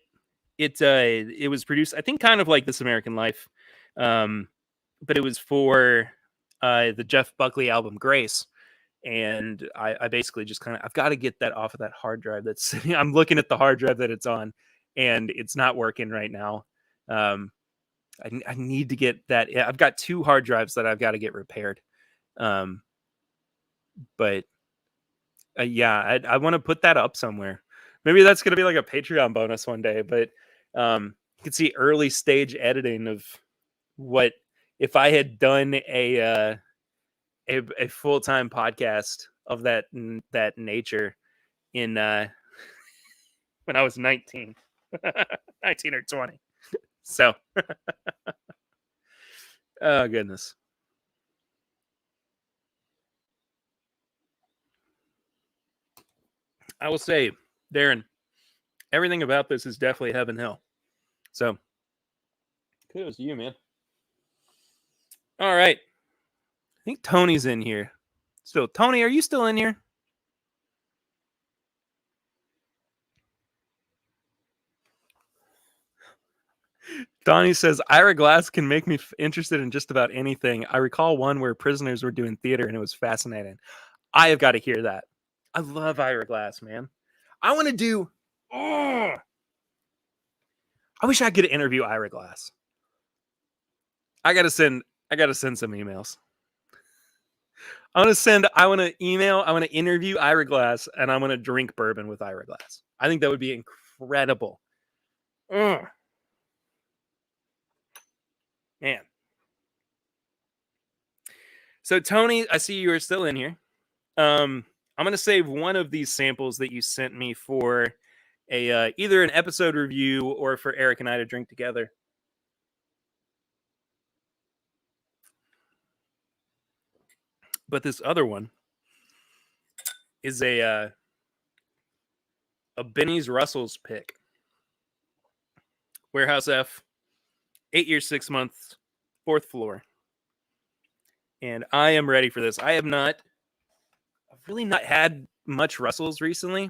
Speaker 1: it was produced, I think, kind of like This American Life. But it was for the Jeff Buckley album Grace. And I basically just I've got to get that off of that hard drive that's sitting. I'm looking at the hard drive that it's on, and it's not working right now. I need to get that. I've got 2 hard drives that I've got to get repaired. But yeah, I want to put that up somewhere. Maybe that's going to be like a Patreon bonus one day. But you can see early stage editing of what if I had done a full-time podcast of that nature in when I was 19 19 or 20. So oh goodness. I will say, Darren, everything about this is definitely heaven hell. So kudos to you, man. All right. I think Tony's in here. Still, Tony, are you still in here? Donnie says, Ira Glass can make me interested in just about anything. I recall one where prisoners were doing theater and it was fascinating. I have got to hear that. I love Ira Glass, man. I want to do. Oh, I wish I could interview Ira Glass. I gotta send some emails. I want to email. I want to interview Ira Glass, and I want to drink bourbon with Ira Glass. I think that would be incredible. Ugh. Man. So Tony, I see you are still in here. I'm gonna save one of these samples that you sent me for a either an episode review or for Eric and I to drink together. But this other one is a Benny's Russell's pick. Warehouse F, 8 years, 6 months, 4th floor. And I am ready for this. I've really not had much Russells recently.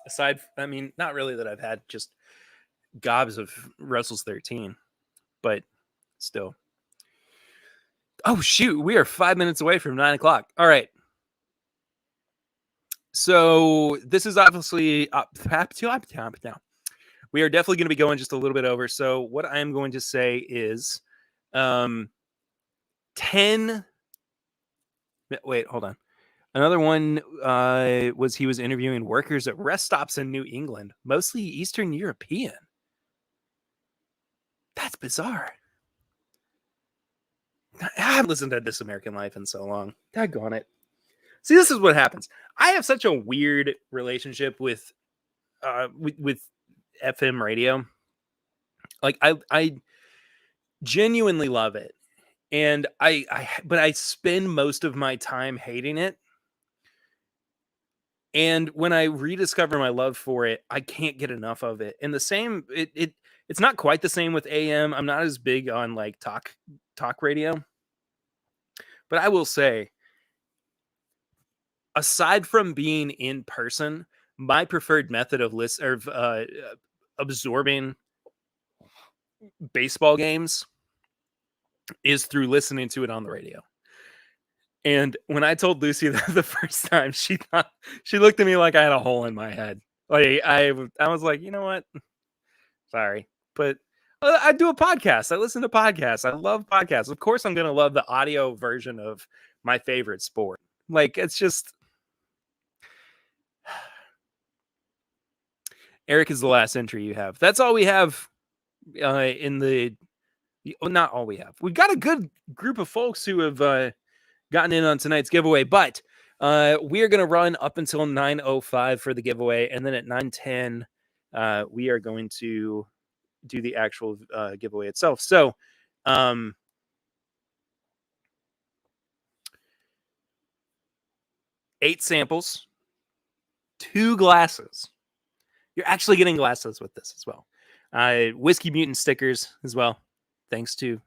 Speaker 1: Aside, not really that I've had just gobs of Russell's 13, but still. Oh, shoot. We are 5 minutes away from 9 o'clock. All right. So this is obviously now. We are definitely going to be going just a little bit over. So what I am going to say is 10. Wait, hold on. Another one was he was interviewing workers at rest stops in New England, mostly Eastern European. That's bizarre. I haven't listened to This American Life in so long. Daggone it. See, this is what happens. I have such a weird relationship with FM radio. Like I genuinely love it. And but I spend most of my time hating it. And when I rediscover my love for it, I can't get enough of it. And the same, it's not quite the same with AM. I'm not as big on like talk radio. But I will say, aside from being in person, my preferred method of absorbing baseball games is through listening to it on the radio. And when I told Lucy that the first time, she looked at me like I had a hole in my head. Like I was like, you know what? Sorry, but I do a podcast. I listen to podcasts. I love podcasts. Of course, I'm going to love the audio version of my favorite sport. Like, it's just... Eric is the last entry you have. That's all we have in the... Not all we have. We've got a good group of folks who have gotten in on tonight's giveaway, but we are going to run up until 9:05 for the giveaway, and then at 9:10, we are going to do the actual giveaway itself. So, 8 samples, 2 glasses. You're actually getting glasses with this as well. Whiskey Mutant stickers as well, thanks to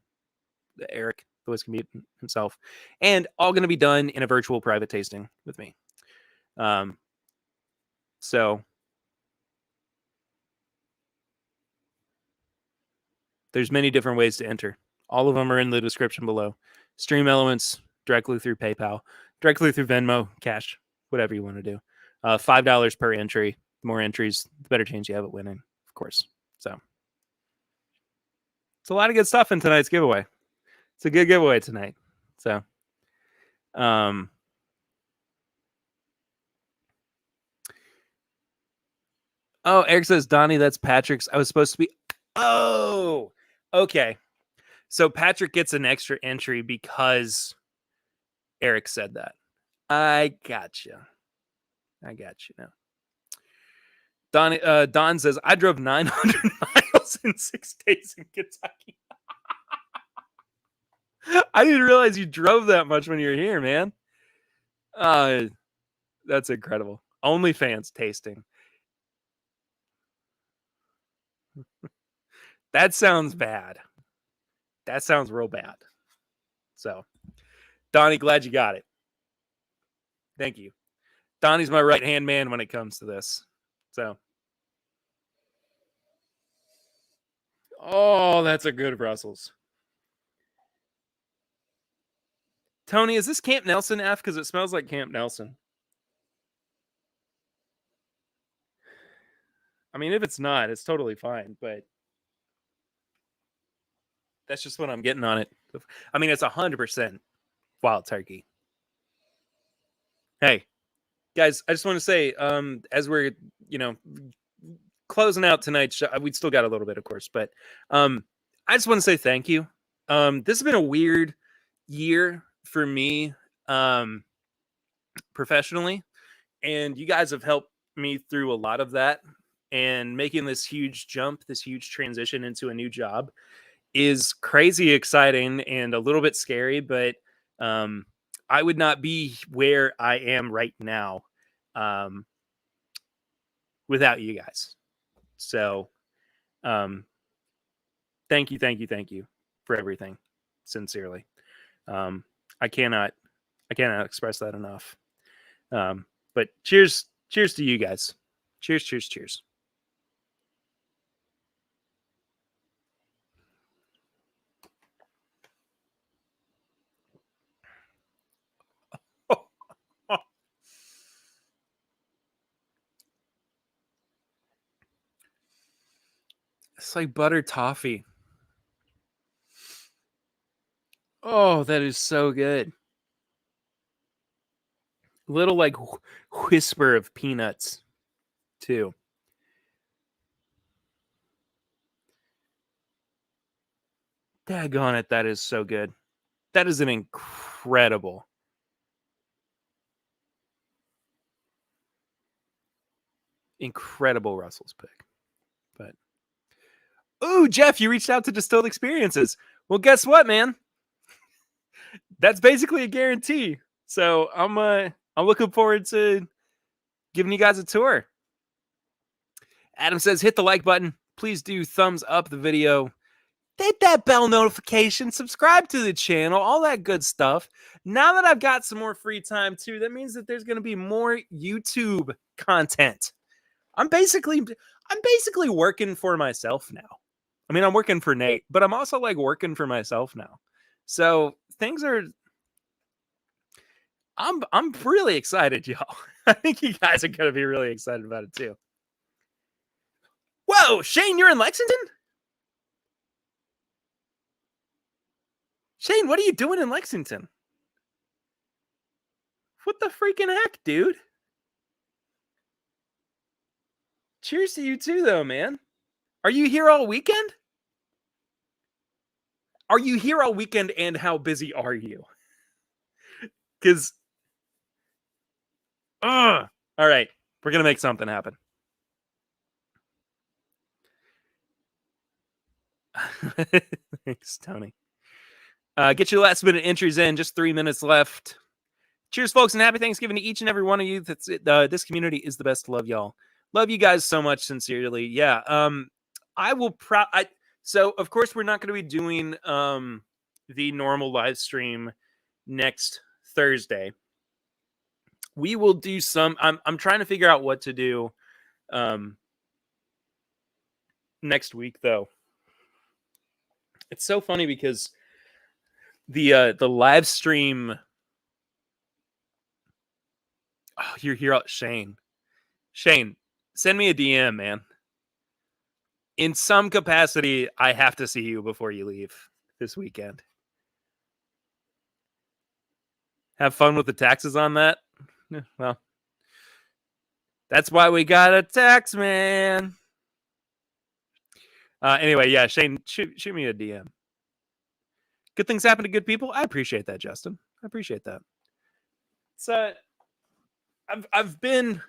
Speaker 1: Eric, the Whiskey Mutant himself, and all going to be done in a virtual private tasting with me. So there's many different ways to enter. All of them are in the description below. Stream Elements, directly through PayPal, directly through Venmo, cash, whatever you want to do. $5 per entry. The more entries, the better chance you have at winning, of course. So it's a lot of good stuff in tonight's giveaway. It's a good giveaway tonight. So, oh, Eric says, Donnie, that's Patrick's. I was supposed to be... Oh, okay. So Patrick gets an extra entry because Eric said that. I gotcha. Now. Don says, I drove 900 miles in 6 days in Kentucky. I didn't realize you drove that much when you were here, man. That's incredible. OnlyFans tasting. That sounds bad. That sounds real bad. So, Donnie, glad you got it. Thank you. Donnie's my right-hand man when it comes to this. So. Oh, that's a good Brussels. Tony, is this Camp Nelson F? Because it smells like Camp Nelson. I mean, if it's not, it's totally fine, but that's just what I'm getting on it. I mean, it's 100% wild turkey. Hey, guys, I just want to say, as we're, closing out tonight's show, we still got a little bit, of course, but I just want to say thank you. This has been a weird year for me professionally, and you guys have helped me through a lot of that, and making this huge jump, this huge transition into a new job is crazy exciting and a little bit scary, but I would not be where I am right now without you guys. So thank you for everything. Sincerely. I cannot express that enough. But cheers to you guys. Cheers. It's like butter toffee. Oh, that is so good. Little like whisper of peanuts too. Daggone it, that is so good. That is an incredible Russell's pick. But ooh, Jeff, you reached out to Distilled Experiences. Well, guess what, man? That's basically a guarantee. So I'm looking forward to giving you guys a tour. Adam says, hit the like button. Please do thumbs up the video. Hit that bell notification. Subscribe to the channel. All that good stuff. Now that I've got some more free time too, that means that there's going to be more YouTube content. I'm basically working for myself now. I mean, I'm working for Nate, but I'm also like working for myself now. So things are. I'm really excited, y'all. I think you guys are gonna be really excited about it too. Whoa, Shane, you're in Lexington? Shane, what are you doing in Lexington? What the freaking heck, dude? Cheers to you too, though, man. Are you here all weekend? Are you here all weekend, and how busy are you? Because, all right, we're gonna make something happen. Thanks, Tony. Get your last minute entries in. Just 3 minutes left. Cheers, folks, and happy Thanksgiving to each and every one of you. That's it. This community is the best. Love y'all. Love you guys so much, sincerely. Yeah. I will. So, of course, we're not going to be doing the normal live stream next Thursday. We will do some. I'm trying to figure out what to do next week, though. It's so funny because the live stream. Oh, you're here, Shane. Shane, send me a DM, man. In some capacity, I have to see you before you leave this weekend. Have fun with the taxes on that. Well, that's why we got a tax man. Anyway, yeah, Shane, shoot me a DM. Good things happen to good people. I appreciate that, Justin. I appreciate that. It's I've been.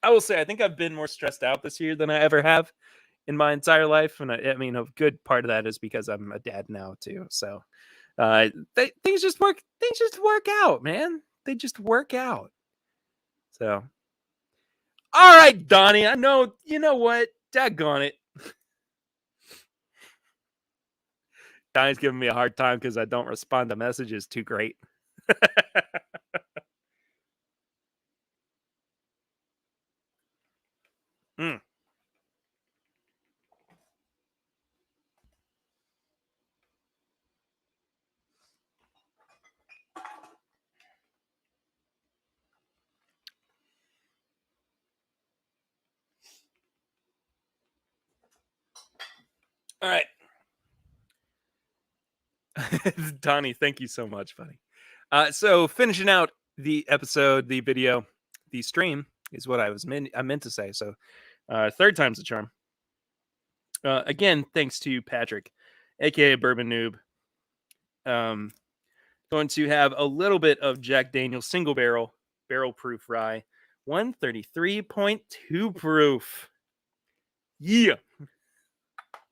Speaker 1: I will say, I think I've been more stressed out this year than I ever have in my entire life, and I mean, a good part of that is because I'm a dad now too. So things just work out, man. They just work out. So, all right, Donnie, I know, you know what? Daggone it. Donnie's giving me a hard time because I don't respond to messages too great. Mm. All right. Donnie, thank you so much, buddy. So finishing out the episode, the video, the stream is what I meant to say. So third time's the charm. Again, thanks to Patrick, aka Bourbon Noob. Going to have a little bit of Jack Daniel's single barrel proof rye, 133.2 proof. Yeah,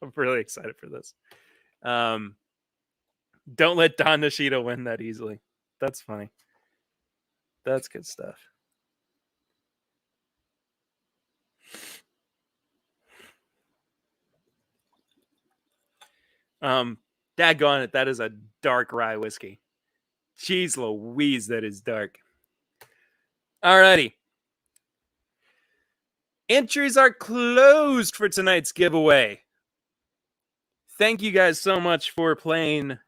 Speaker 1: I'm really excited for this. Don't let Don Nishida win that easily. That's funny. That's good stuff. Daggone it, that is a dark rye whiskey. Jeez Louise, that is dark. Alrighty. Entries are closed for tonight's giveaway. Thank you guys so much for playing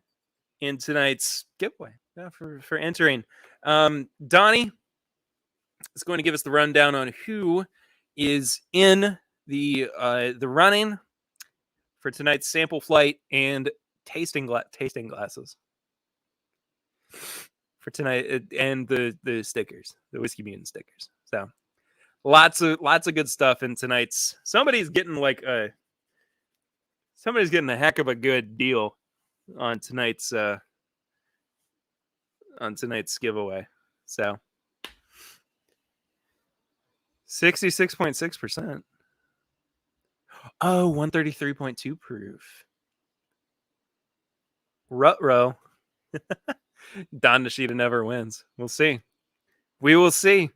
Speaker 1: in tonight's giveaway, for entering. Donnie is going to give us the rundown on who is in the running for tonight's sample flight and tasting glasses for tonight, and the stickers, the Whiskey Mutant stickers. So lots of good stuff in tonight's. Somebody's getting a heck of a good deal on tonight's giveaway. So 66.6%. Oh, 133.2 proof. Ruh-roh. Don Nishida never wins. We'll see. We will see.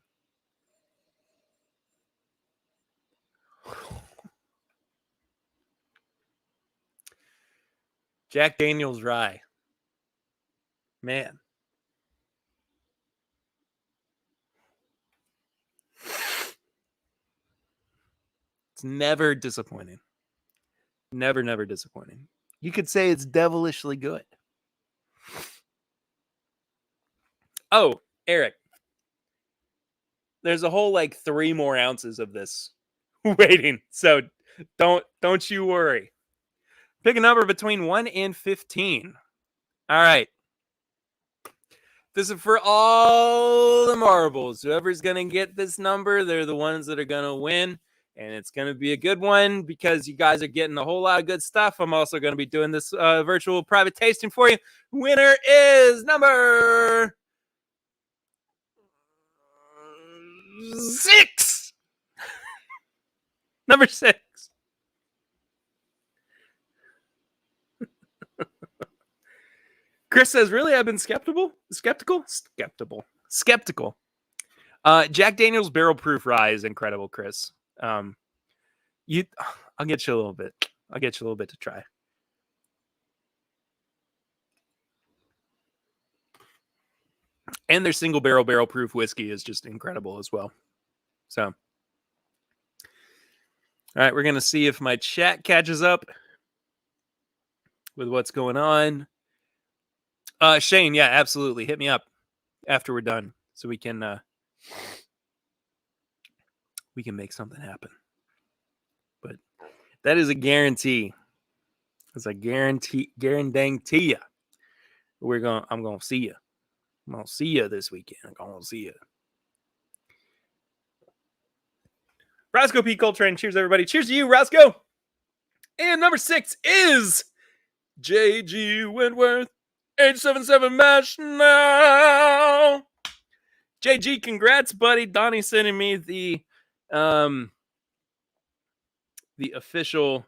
Speaker 1: Jack Daniel's Rye. Man. It's never disappointing. Never disappointing. You could say it's devilishly good. Oh, Eric. There's a whole 3 more ounces of this waiting. So don't you worry. Pick a number between 1 and 15. All right. This is for all the marbles. Whoever's going to get this number, they're the ones that are going to win. And it's going to be a good one because you guys are getting a whole lot of good stuff. I'm also going to be doing this virtual private tasting for you. Winner is number 6. Number 6. Chris says, really? I've been skeptical. Jack Daniel's Barrel Proof Rye is incredible, Chris. I'll get you a little bit. To try. And their single barrel proof whiskey is just incredible as well. So, all right, we're going to see if my chat catches up with what's going on. Shane, yeah, absolutely. Hit me up after we're done so we can make something happen. But that is a guarantee. It's a guarantee you. I'm going to see you. I'm going to see you this weekend. I'm going to see you. Roscoe P. Coltrane. Cheers, everybody. Cheers to you, Roscoe. And number 6 is J.G. Wentworth. 877 MASH now. JG, congrats, buddy. Donnie sending me the official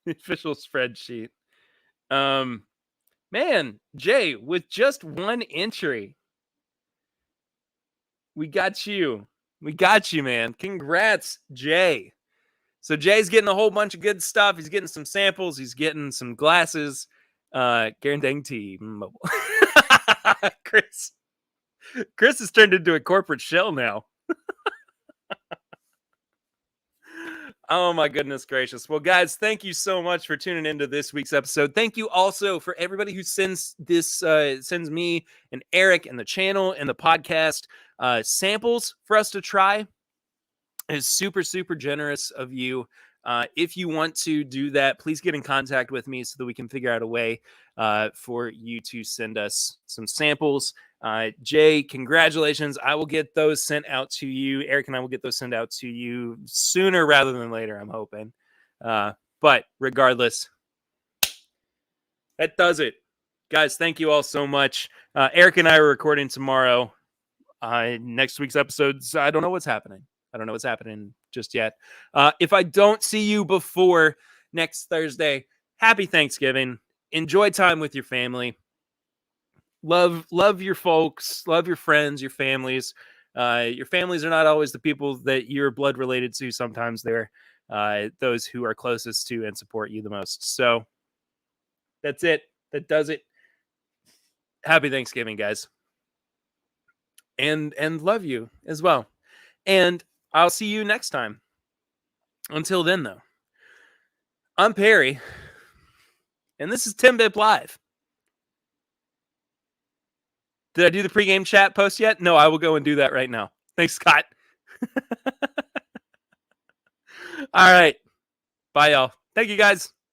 Speaker 1: official spreadsheet. Man, Jay, with just 1 entry, we got you. We got you, man. Congrats, Jay. So Jay's getting a whole bunch of good stuff. He's getting some samples. He's getting some glasses. Guarantee mobile. Chris has turned into a corporate shell now. Oh my goodness gracious. Well, guys, thank you so much for tuning into this week's episode. Thank you also for everybody who sends me and Eric and the channel and the podcast samples for us to try. It's super, super generous of you. If you want to do that, please get in contact with me so that we can figure out a way for you to send us some samples. Jay, congratulations. I will get those sent out to you. Eric and I will get those sent out to you sooner rather than later, I'm hoping. But regardless, that does it. Guys, thank you all so much. Eric and I are recording tomorrow. Next week's episodes, I don't know what's happening. Just yet. If I don't see you before next Thursday, happy Thanksgiving. Enjoy time with your family. Love your folks. Love your friends, your families. Your families are not always the people that you're blood related to. Sometimes they're those who are closest to and support you the most. So that's it. That does it. Happy Thanksgiving, guys. And love you as well. And I'll see you next time. Until then, though, I'm Perry, and this is TIMBP Live. Did I do the pregame chat post yet? No, I will go and do that right now. Thanks, Scott. All right. Bye, y'all. Thank you, guys.